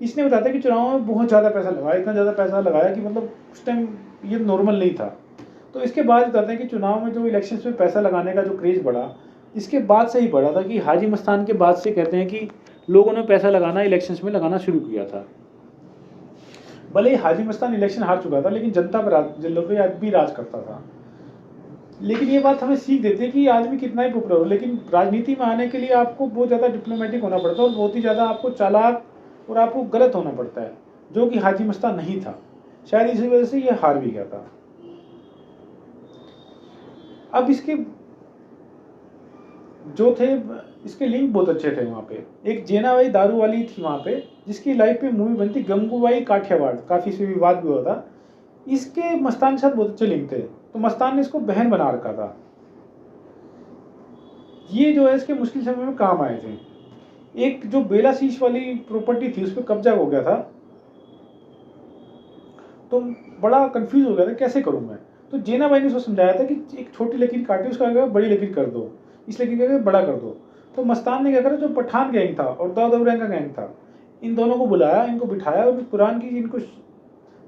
इसने बताया कि चुनाव में बहुत ज़्यादा पैसा लगाया, इतना ज़्यादा पैसा लगाया कि मतलब उस टाइम ये नॉर्मल नहीं था। तो इसके बाद बताते हैं कि चुनाव में जो इलेक्शंस में पैसा लगाने का जो क्रेज़ बढ़ा, इसके बाद से ही बढ़ा था कि हाजी मस्तान के बाद से कहते हैं कि लोगों ने पैसा लगाना इलेक्शंस में लगाना शुरू किया था। भले ही हाजी मस्तान इलेक्शन हार चुका था, लेकिन जनता पर जिलों पे भी राज करता था। लेकिन ये बात हमें सीख देती है कि आदमी कितना ही पॉपुलर हो, लेकिन राजनीति में आने के लिए आपको बहुत ज़्यादा डिप्लोमेटिक होना पड़ता है और बहुत ही ज़्यादा आपको चालाक और आपको गलत होना पड़ता है, जो कि हाजी मस्तान नहीं था। शायद इसी वजह से ये हार भी गया था। अब इसके जो थे इसके लिंक बहुत अच्छे थे। वहाँ पे एक जेनाबाई दारू वाली थी वहाँ पे, जिसकी लाइफ पे मूवी बनती गंगूबाई काठियावाड़, काफ़ी से विवाद भी हुआ था। इसके मस्तान के साथ बहुत अच्छे लिंक थे, तो मस्तान ने इसको बहन बना रखा था। ये जो है इसके मुश्किल समय में काम आए थे। एक जो बेलाशीष वाली प्रॉपर्टी थी उस पर कब्जा हो गया था, तो बड़ा कंफ्यूज हो गया था कैसे करूं मैं। तो जेनाबाई ने उसको समझाया था कि एक छोटी लकीर काटी, उसका बड़ी लकीर कर दो, इस लकीर का बड़ा कर दो। तो मस्तान ने क्या करा, जो पठान गैंग था और दाऊद इब्राहिम का गैंग था, इन दोनों को बुलाया, इनको बिठाया और कुरान की इनको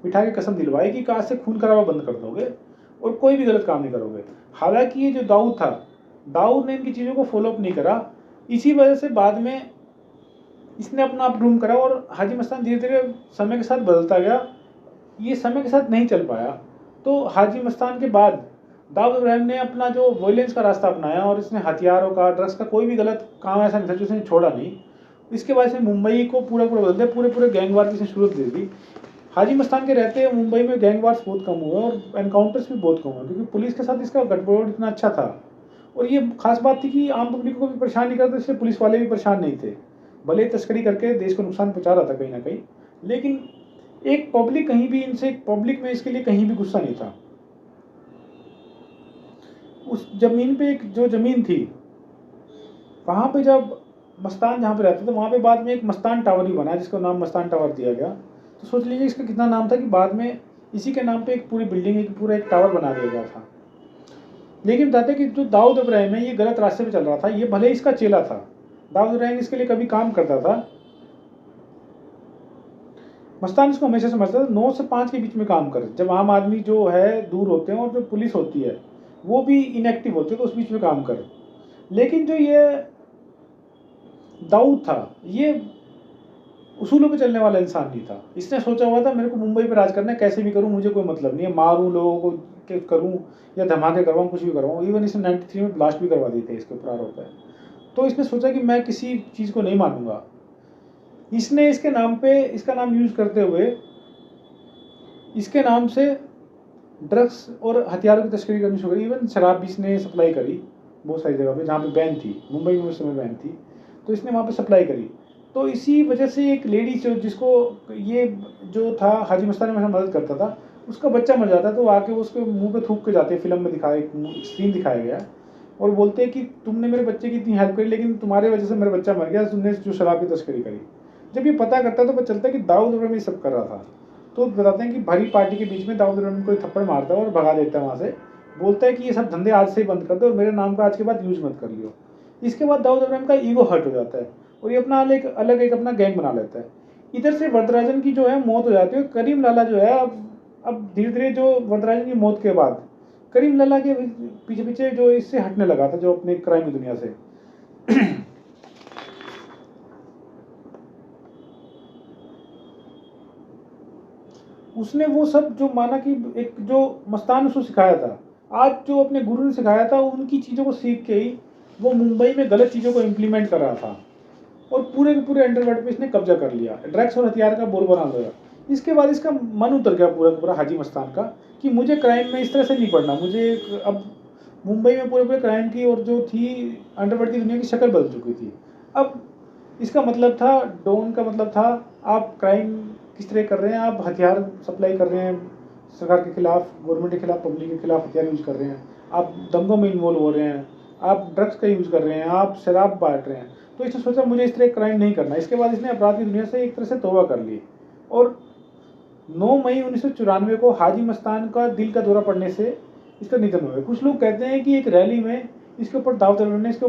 बिठा के कसम दिलवाई कि आज से खून खराबा बंद कर दोगे और कोई भी गलत काम नहीं करोगे। हालांकि ये जो दाऊद था, दाऊद ने इनकी चीज़ों को फॉलोअप नहीं करा। इसी वजह से बाद में इसने अपना आप रूम करा और हाजी मस्तान धीरे धीरे समय के साथ बदलता गया। ये समय के साथ नहीं चल पाया, तो हाजी मस्तान के बाद दाऊद इब्राहिम ने अपना जो वायलेंस का रास्ता अपनाया और इसने हथियारों का, ड्रग्स का कोई भी गलत काम ऐसा नहीं था जो इसने छोड़ा नहीं। इसके बाद इसने मुंबई को पूरा बदल दिया, पूरे गैंगवार की इसने शुरुआत दे दी। हाजी मस्तान के रहते मुंबई में गैंगवार्स बहुत कम हुए और एनकाउंटर्स भी बहुत कम हुए, क्योंकि पुलिस के साथ इसका गठबोड़ इतना अच्छा था। और ये खास बात थी कि आम पब्लिक को भी परेशान नहीं करता, इसलिए पुलिस वाले भी परेशान नहीं थे। भले तस्करी करके देश को नुकसान पहुंचा रहा था कहीं ना कहीं, लेकिन एक पब्लिक कहीं भी इनसे, पब्लिक में इसके लिए कहीं भी गुस्सा नहीं था। उस जमीन पे एक जो जमीन थी वहाँ पे जब मस्तान जहाँ पे रहता था, वहाँ पे बाद में एक मस्तान टावर ही बना, जिसका नाम मस्तान टावर दिया गया। तो सोच लीजिए इसका कितना नाम था कि बाद में इसी के नाम पे एक पूरी बिल्डिंग, एक टावर बना दिया गया था। लेकिन बताते कि जो दाऊद इब्राहिम है, ये गलत रास्ते पे चल रहा था। ये भले इसका चेला था, दाऊद इब्राहिम इसके लिए कभी काम करता था, मस्तान इसको हमेशा समझता था 9 से 5 के बीच में काम कर, जब आम आदमी जो है दूर होते हैं और जो पुलिस होती है वो भी इनएक्टिव होती है, तो उस बीच में काम कर। लेकिन जो ये दाऊद था, ये उसूलों पे चलने वाला इंसान नहीं था। इसने सोचा हुआ था मेरे को मुंबई पे राज करना है, कैसे भी करूं, मुझे कोई मतलब नहीं है, मारूं लोगों को, करूं या धमाके करवाऊं, कुछ भी करवाऊं। इवन इसने 93 में ब्लास्ट भी करवा दिए थे इसके ऊपर आरोप है। तो इसने सोचा कि मैं किसी चीज़ को नहीं मानूंगा। इसने इसके नाम पे, इसका नाम यूज करते हुए इसके नाम से ड्रग्स और हथियारों की तस्करी करनी शुरू करी। इवन शराब भी इसने सप्लाई करी बहुत सारी जगह पे जहाँ पे बैन थी, मुंबई में उस समय बैन थी, तो इसने वहाँ पे सप्लाई करी। तो इसी वजह से एक लेडी जिसको ये जो था हाजी मस्तान में मदद करता था, उसका बच्चा मर जाता है, तो आके वो उसके मुंह पे थूक के जाते हैं। फिल्म में दिखाया, एक सीन दिखाया गया और बोलते हैं कि तुमने मेरे बच्चे की इतनी हेल्प करी, लेकिन तुम्हारे वजह से मेरा बच्चा मर गया, तुमने जो शराब की तस्करी करी। जब ये पता करता है तो पता चलता है कि दाऊद इब्राहिम ये सब कर रहा था। तो बताते हैं कि भरी पार्टी के बीच में दाऊद इब्राहिम को थप्पड़ मारता है और भगा देता है वहाँ से। बोलता है कि ये सब धंधे आज से ही बंद कर दो और मेरे नाम का आज के बाद यूज मत कर लियो। इसके बाद दाऊद इब्राहिम का ईगो हर्ट हो जाता है और ये अपना अलग एक अपना गैंग बना लेता है। इधर से वरदराजन की जो है मौत हो जाती है। करीम लाला जो है अब धीरे धीरे जो वरदराजन की मौत के बाद करीम लला के पीछे पीछे जो इससे हटने लगा था, जो अपने क्राइम की दुनिया से। उसने वो सब जो माना कि एक जो मस्तान उसको सिखाया था, आज जो अपने गुरु ने सिखाया था, उनकी चीज़ों को सीख के ही वो मुंबई में गलत चीज़ों को इम्प्लीमेंट कर रहा था और पूरे के पूरे अंडरवर्ल्ड पे इसने कब्जा कर लिया, ड्रग्स और हथियार का बोल बना दिया। इसके बाद इसका मन उतर गया पूरा का पूरा हाजी मस्तान का कि मुझे क्राइम में इस तरह से नहीं पड़ना, मुझे अब मुंबई में पूरे पूरे क्राइम की और जो थी अंडरवर्ल्ड की दुनिया की शक्ल बदल चुकी थी। अब इसका मतलब था, डॉन का मतलब था, आप क्राइम किस तरह कर रहे हैं, आप हथियार सप्लाई कर रहे हैं सरकार के खिलाफ, गवर्नमेंट के खिलाफ, पब्लिक के खिलाफ हथियार यूज़ कर रहे हैं, आप दंगों में इन्वॉल्व हो रहे हैं, आप ड्रग्स का यूज़ कर रहे हैं, आप शराब बांट रहे हैं। तो इसने सोचा मुझे इस तरह क्राइम नहीं करना। इसके बाद इसने अपराध की दुनिया से एक तरह से तौबा कर ली और 9 मई 1994 को हाजी मस्तान का दिल का दौरा पड़ने से इसका निधन हुआ। कुछ लोग कहते हैं कि एक रैली में इसके ऊपर दाव दौलत ने इसके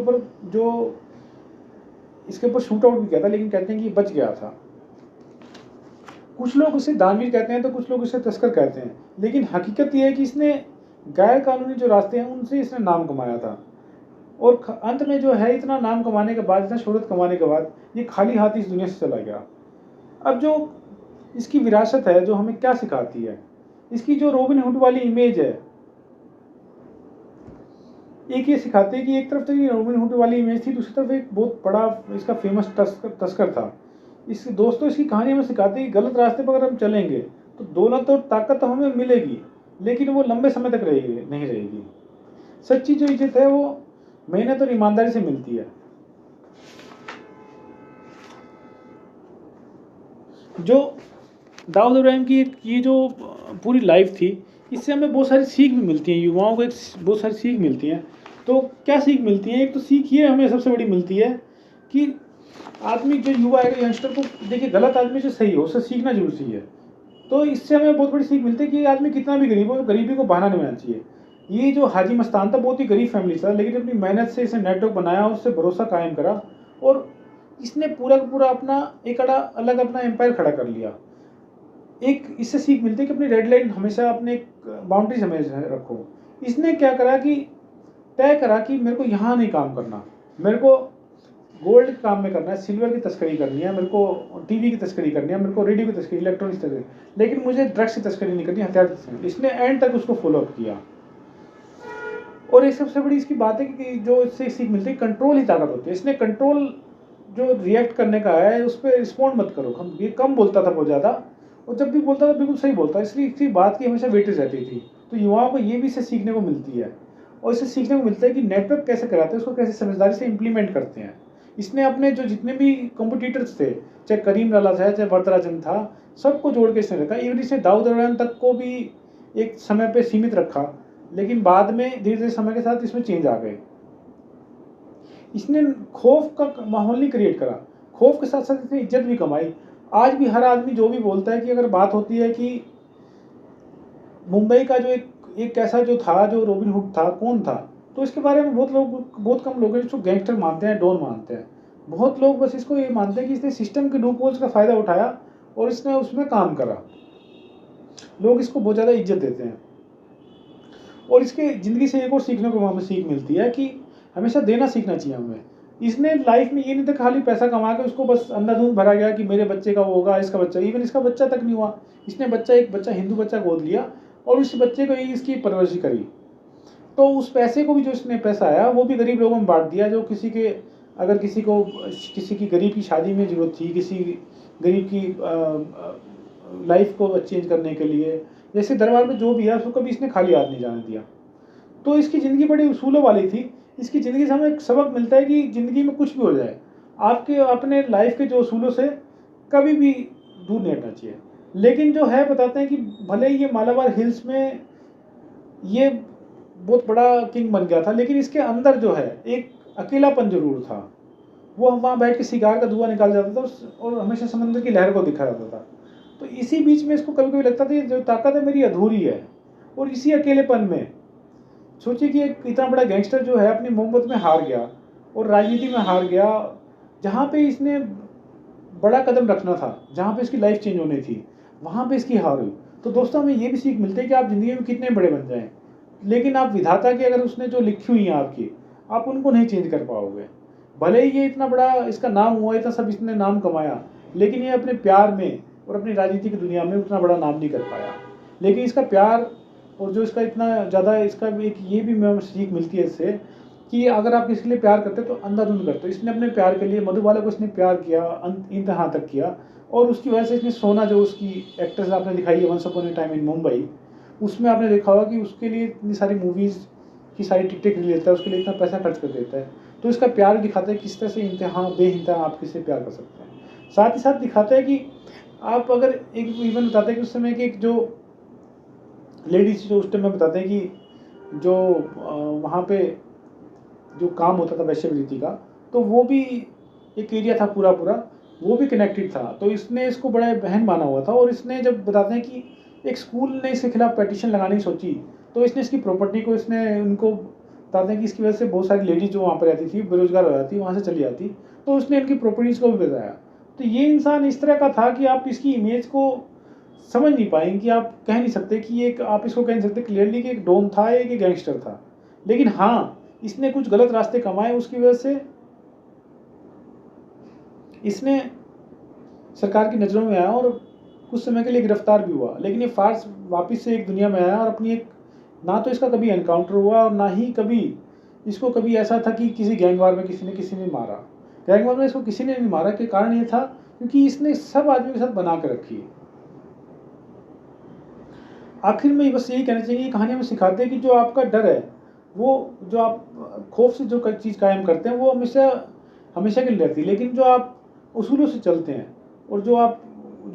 ऊपर शूट आउट भी किया था, लेकिन कहते हैं कि बच गया था। कुछ लोग इसे दानवीर कहते हैं तो कुछ लोग इसे तस्कर कहते हैं, लेकिन हकीकत यह है कि इसने गैर कानूनी जो रास्ते हैं उनसे इसने नाम कमाया था और अंत में जो है इतना नाम कमाने के बाद, इतना शोहरत कमाने के बाद ये खाली हाथ इस दुनिया से चला गया। अब जो इसकी विरासत है जो हमें क्या सिखाती है, इसकी जो रॉबिन हुड वाली इमेज है, एक ये सिखाते हैं कि एक तरफ तो ये रॉबिन हुड वाली इमेज थी, दूसरी तरफ एक बहुत बड़ा इसका फेमस तस्कर था। इस दोस्तों इसकी कहानी हमें सिखाती है कि गलत रास्ते पर अगर हम चलेंगे तो दौलत और ताकत तो हमें मिलेगी, लेकिन वो लंबे समय तक नहीं रहेगी। सच्ची जो इज्जत है वो मेहनत और ईमानदारी से मिलती है। जो दाऊद इब्राहिम की ये जो पूरी लाइफ थी, इससे हमें बहुत सारी सीख भी मिलती है, युवाओं को बहुत सारी सीख मिलती हैं। तो क्या सीख मिलती है? एक तो सीख ये हमें सबसे बड़ी मिलती है कि आदमी जो युवा है, यंगस्टर को देखिए, गलत आदमी से सही हो उससे सीखना जरूर चाहिए। तो इससे हमें बहुत बड़ी सीख मिलती है कि आदमी कितना भी गरीब हो, गरीबी को बहाना नहीं बनाना चाहिए। ये जो हाजी मस्तान था बहुत ही गरीब फैमिली था, लेकिन अपनी मेहनत से इसने नेटवर्क बनाया, उससे भरोसा कायम करा और इसने पूरा का पूरा अपना एक अलग अपना एम्पायर खड़ा कर लिया। एक इससे सीख मिलती है कि अपनी रेड लाइन हमेशा, अपने बाउंड्रीज हमेशा रखो। इसने क्या करा कि तय करा कि मेरे को यहाँ नहीं काम करना, मेरे को गोल्ड के काम में करना है, सिल्वर की तस्करी करनी है, मेरे को टीवी की तस्करी करनी है, मेरे को रेडियो की तस्करी, इलेक्ट्रॉनिक्स तस्करी, लेकिन मुझे ड्रग्स की तस्करी नहीं करनी, हथियार की तस्करी। इसने एंड तक उसको फॉलो अप किया। और एक सबसे बड़ी इसकी बात है कि जो इससे सीख मिलती है, कंट्रोल ही ताकत होती है। इसने कंट्रोल जो रिएक्ट करने का है उस पर रिस्पॉन्ड मत करो। ये कम बोलता था बहुत ज़्यादा, और जब भी बोलता था बिल्कुल सही बोलता, इसलिए इसकी बात की हमेशा वेटेज रहती थी। तो युवाओं को ये भी इससे सीखने को मिलती है, और इससे सीखने को मिलता है कि नेटवर्क कैसे कराते हैं, उसको कैसे समझदारी से इम्प्लीमेंट करते हैं। इसने अपने जो जितने भी कॉम्पिटिटर्स थे, चाहे करीम लला था, चाहे वरदराजन था, सबको जोड़ के इसने रखा। इवन इसने दाऊद इब्राहिम तक को भी एक समय पे सीमित रखा, लेकिन बाद में धीरे धीरे समय के साथ इसमें चेंज आ गए। इसने खौफ का माहौल नहीं क्रिएट करा, खौफ के साथ साथ इसने इज्जत भी कमाई। आज भी हर आदमी जो भी बोलता है कि अगर बात होती है कि मुंबई का जो एक ऐसा जो था, जो रॉबिन हुड था, कौन था, तो इसके बारे में बहुत कम लोग हैं जिसको गैंगस्टर मानते हैं, डॉन मानते हैं। बहुत लोग बस इसको ये मानते हैं कि इसने सिस्टम के लूप होल्स का फ़ायदा उठाया और इसने उसमें काम करा। लोग इसको बहुत ज़्यादा इज्जत देते हैं। और इसके ज़िंदगी से एक और सीखने को हमें सीख मिलती है कि हमेशा देना सीखना चाहिए हमें। इसने लाइफ में ये नहीं था खाली पैसा कमा के उसको बस अंधाधुंध भरा गया कि मेरे बच्चे का वो होगा, इसका बच्चा, इवन इसका बच्चा तक नहीं हुआ। इसने एक बच्चा हिंदू बच्चा गोद लिया और उस बच्चे को ही इसकी परवरिश करी। तो उस पैसे को भी, जो इसने पैसा आया, वो भी गरीब लोगों में बांट दिया। जो किसी की गरीब की शादी में ज़रूरत थी, किसी गरीब की लाइफ को चेंज करने के लिए, जैसे दरबार में जो भी है उसको कभी इसने खाली हाथ नहीं जाने दिया। तो इसकी ज़िंदगी बड़ी उसूलों वाली थी। इसकी ज़िंदगी से हमें एक सबक मिलता है कि ज़िंदगी में कुछ भी हो जाए, आपके अपने लाइफ के जो उसूलों से कभी भी दूर नहीं हटना चाहिए। लेकिन जो है, बताते हैं कि भले ही ये मालाबार हिल्स में ये बहुत बड़ा किंग बन गया था, लेकिन इसके अंदर जो है एक अकेलापन जरूर था। वो वहाँ बैठ के सिगार का धुआं निकाल जाता था और हमेशा समंदर की लहर को दिखा जाता था। तो इसी बीच में इसको कभी कभी लगता था जो ताकत है मेरी अधूरी है। और इसी अकेलेपन में सोचिए कि एक इतना बड़ा गैंगस्टर जो है अपनी मोहब्बत में हार गया और राजनीति में हार गया, जहाँ पे इसने बड़ा कदम रखना था, जहाँ पे इसकी लाइफ चेंज होनी थी, वहाँ पे इसकी हार हुई। तो दोस्तों, हमें ये भी सीख मिलती है कि आप ज़िंदगी में कितने बड़े बन जाएं, लेकिन आप विधाता की अगर उसने जो लिखी हुई हैं आपकी, आप उनको नहीं चेंज कर पाओगे। भले ही ये इतना बड़ा इसका नाम हुआ, इतना सब इसने नाम कमाया, लेकिन ये अपने प्यार में और अपनी राजनीति की दुनिया में उतना बड़ा नाम नहीं कर पाया। लेकिन इसका प्यार और जो इसका इतना ज़्यादा, इसका एक ये भी मैं सीख मिलती है इससे कि अगर आप किसी के लिए प्यार करते तो अंधाधुंध करते। इसने अपने प्यार के लिए मधुबाला को इसने प्यार किया, इंतहा तक किया, और उसकी वजह से इसने सोना, जो उसकी एक्ट्रेस आपने दिखाई है once upon a time in Mumbai, उसमें आपने देखा होगा कि उसके लिए इतनी सारी मूवीज़ की सारी टिकटें खरीद लेता है, उसके लिए इतना पैसा खर्च कर देता है। तो इसका प्यार दिखाता है किस तरह से इंतहा बेइंतहा आप किससे प्यार कर सकते हैं। साथ ही साथ दिखाता है कि आप अगर एक इवन बताते हैं कि उस समय की एक जो लेडीज, जो उस टाइम में बताते हैं कि जो वहाँ पे जो काम होता था वैश्यवृत्ति का, तो वो भी एक एरिया था पूरा, वो भी कनेक्टेड था। तो इसने इसको बड़ा बहन माना हुआ था। और इसने जब बताते हैं कि एक स्कूल ने इसके खिलाफ पेटिशन लगाने की सोची, तो इसने इसकी प्रॉपर्टी को, इसने उनको बताते हैं कि इसकी वजह से बहुत सारी लेडीज जो वहाँ पर रहती थी बेरोजगार हो जाती, वहाँ से चली जाती, तो उसने इनकी प्रॉपर्टीज़ को भी बताया। तो ये इंसान इस तरह का था कि आप इसकी इमेज को समझ नहीं पाएंगे, कि आप कह नहीं सकते कि एक, आप इसको कह नहीं सकते क्लियरली कि एक डॉन था, एक गैंगस्टर था। लेकिन हाँ, इसने कुछ गलत रास्ते कमाए, उसकी वजह से इसने सरकार की नज़रों में आया और कुछ समय के लिए गिरफ्तार भी हुआ। लेकिन ये फार्स वापस से एक दुनिया में आया और अपनी एक, ना तो इसका कभी एनकाउंटर हुआ और ना ही कभी इसको कभी ऐसा था कि किसी गैंगवार में किसी ने मारा। गैंगवार में इसको किसी ने नहीं मारा, के कारण ये था क्योंकि इसने सब आदमियों के साथ बना कर रखी है। आखिर में बस यही कहना चाहिए, कहानी में सिखाते हैं कि जो आपका डर है, वो जो आप खौफ से जो चीज़ कायम करते हैं, वो हमेशा के लिए रहती है। लेकिन जो आप उसूलों से चलते हैं और जो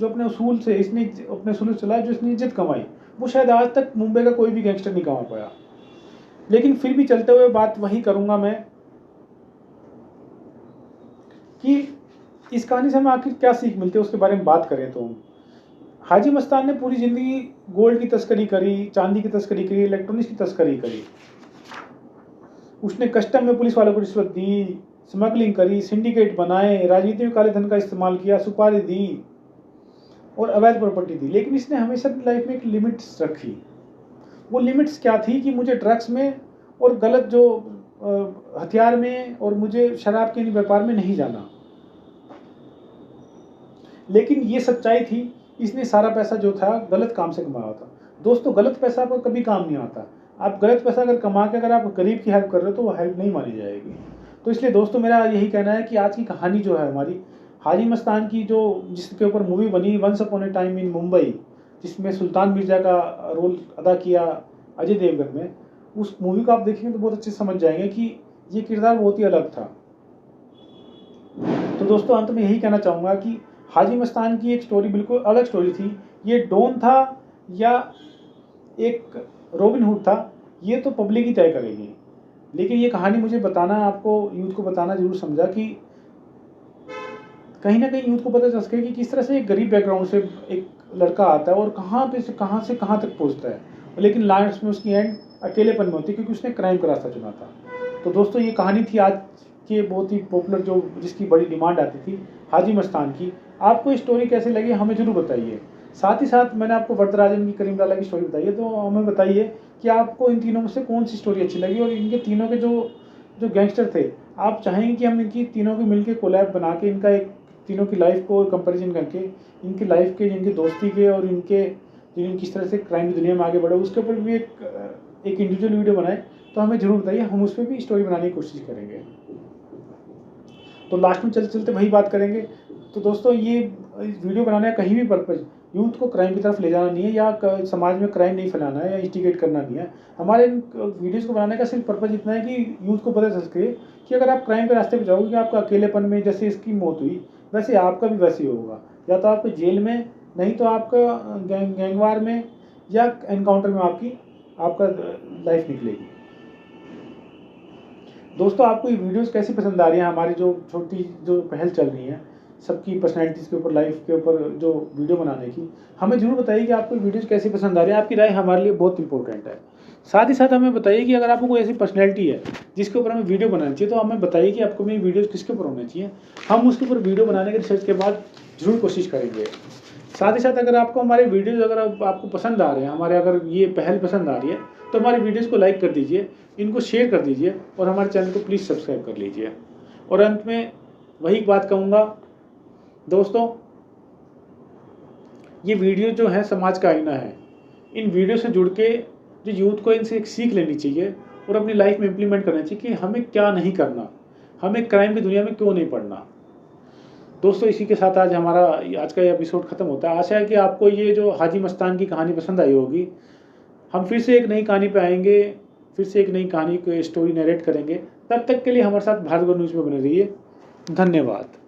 अपने उसूल से, इसने अपने उसूल से चला, जो इसने इज्जत कमाई, वो शायद आज तक मुंबई का कोई भी गैंगस्टर नहीं कमा पाया। लेकिन फिर भी चलते हुए बात वही करूँगा मैं कि इस कहानी से हमें आखिर क्या सीख मिलती है, उसके बारे में बात करें तो हाजी मस्तान ने पूरी ज़िंदगी गोल्ड की तस्करी करी, चांदी की तस्करी करी, इलेक्ट्रॉनिक्स की तस्करी करी। उसने कस्टम में पुलिस वालों को रिश्वत दी, स्मगलिंग करी, सिंडिकेट बनाए, राजनीति में काले धन का इस्तेमाल किया, सुपारी दी और अवैध प्रॉपर्टी दी। लेकिन इसने हमेशा अपनी लाइफ में एक लिमिट्स रखी। वो लिमिट्स क्या थी कि मुझे ड्रग्स में और गलत जो हथियार में और मुझे शराब के व्यापार में नहीं जाना। लेकिन ये सच्चाई थी, इसने सारा पैसा जो था गलत काम से कमाया था। दोस्तों, गलत पैसा आपको कभी काम नहीं आता। आप गलत पैसा अगर कमा के अगर आप गरीब की हेल्प कर रहे हो तो वो हेल्प नहीं मानी जाएगी। तो इसलिए दोस्तों, मेरा यही कहना है कि आज की कहानी जो है हमारी हाजी मस्तान की, जो जिसके ऊपर मूवी बनी once upon a time in Mumbai, जिसमें सुल्तान मिर्जा का रोल अदा किया अजय देवगन में, उस मूवी को आप देखेंगे तो बहुत अच्छे से समझ जाएंगे कि ये किरदार बहुत ही अलग था। तो दोस्तों, अंत में यही कहना चाहूँगा कि हाजी मस्तान की एक स्टोरी बिल्कुल अलग स्टोरी थी। ये डॉन था या एक रॉबिन हुड था, ये तो पब्लिक ही तय करेगी। लेकिन ये कहानी मुझे बताना, आपको यूथ को बताना जरूर समझा कि कहीं ना कहीं यूथ को पता चल सके कि किस तरह से एक गरीब बैकग्राउंड से एक लड़का आता है और कहाँ से कहाँ तक पहुँचता है। लेकिन लास्ट में उसकी एंड अकेलेपन में होती है, क्योंकि उसने क्राइम का रास्ता चुना था। तो दोस्तों, ये कहानी थी आज के बहुत ही पॉपुलर, जो जिसकी बड़ी डिमांड आती थी, हाजी मस्तान की। आपको ये स्टोरी कैसे लगी हमें जरूर बताइए। साथ ही साथ मैंने आपको वरदराजन की, करीम लाला की स्टोरी बताई है, तो हमें बताइए कि आपको इन तीनों में से कौन सी स्टोरी अच्छी लगी और इनके तीनों के जो गैंगस्टर थे, आप चाहेंगे कि हम इनकी तीनों की मिलकर कोलैब बना के इनका एक तीनों की लाइफ को कंपैरिजन करके इनकी लाइफ के, इनकी दोस्ती के और इनके किस तरह से क्राइम की दुनिया में आगे बढ़े, उसके ऊपर भी एक इंडिविजुअल वीडियो बनाए, तो हमें ज़रूर बताइए। हम उस पर भी स्टोरी बनाने की कोशिश करेंगे। तो लास्ट में चलते वही बात करेंगे। तो दोस्तों, ये वीडियो बनाने का कहीं भी पर्पज़ यूथ को क्राइम की तरफ ले जाना नहीं है, या समाज में क्राइम नहीं फैलाना है, या इंस्टिगेट करना नहीं है। हमारे इन वीडियोज़ को बनाने का सिर्फ पर्पज़ इतना है कि यूथ को पता चल सके कि अगर आप क्राइम के रास्ते पर जाओगे, आपका अकेलेपन में जैसे इसकी मौत हुई, वैसे आपका भी वैसे ही होगा। या तो आपको जेल में, नहीं तो आपका गैंगवार में या एनकाउंटर में आपका लाइफ निकलेगी। दोस्तों, आपको ये वीडियोस कैसी पसंद आ रही हैं? हमारी जो छोटी जो पहल चल रही है सबकी पर्सनैलिटीज़ के ऊपर, लाइफ के ऊपर जो वीडियो बनाने की, हमें ज़रूर बताइए कि आपको वीडियोस कैसी पसंद आ रही है। आपकी राय हमारे लिए बहुत इंपॉर्टेंट है। साथ ही साथ हमें बताइए कि अगर आपको कोई ऐसी पर्सनैलिटी है जिसके ऊपर हमें वीडियो बनानी चाहिए, तो हमें बताइए कि आपको मेरी वीडियोज़ किसके ऊपर होनी चाहिए। हम उसके ऊपर वीडियो बनाने के रिसर्च के बाद ज़रूर कोशिश करेंगे। साथ ही साथ अगर आपको हमारे वीडियोज़ अगर आपको पसंद आ रहे हैं, हमारे अगर ये पहल पसंद आ रही है, तो हमारी वीडियोज़ को लाइक कर दीजिए, इनको शेयर कर दीजिए और हमारे चैनल को प्लीज़ सब्सक्राइब कर लीजिए। और अंत में वही बात कहूँगा दोस्तों, ये वीडियो जो है समाज का आईना है। इन वीडियो से जुड़ के जो यूथ को इनसे एक सीख लेनी चाहिए और अपनी लाइफ में इम्प्लीमेंट करना चाहिए कि हमें क्या नहीं करना, हमें क्राइम की दुनिया में क्यों नहीं पड़ना। दोस्तों इसी के साथ आज का ये एपिसोड ख़त्म होता है। आशा है कि आपको ये जो हाजी मस्तान की कहानी पसंद आई होगी। हम फिर से एक नई कहानी पे आएंगे, फिर से एक नई कहानी को स्टोरी नरेट करेंगे। तब तक के लिए हमारे साथ भारत न्यूज़ में बने रहिए। धन्यवाद।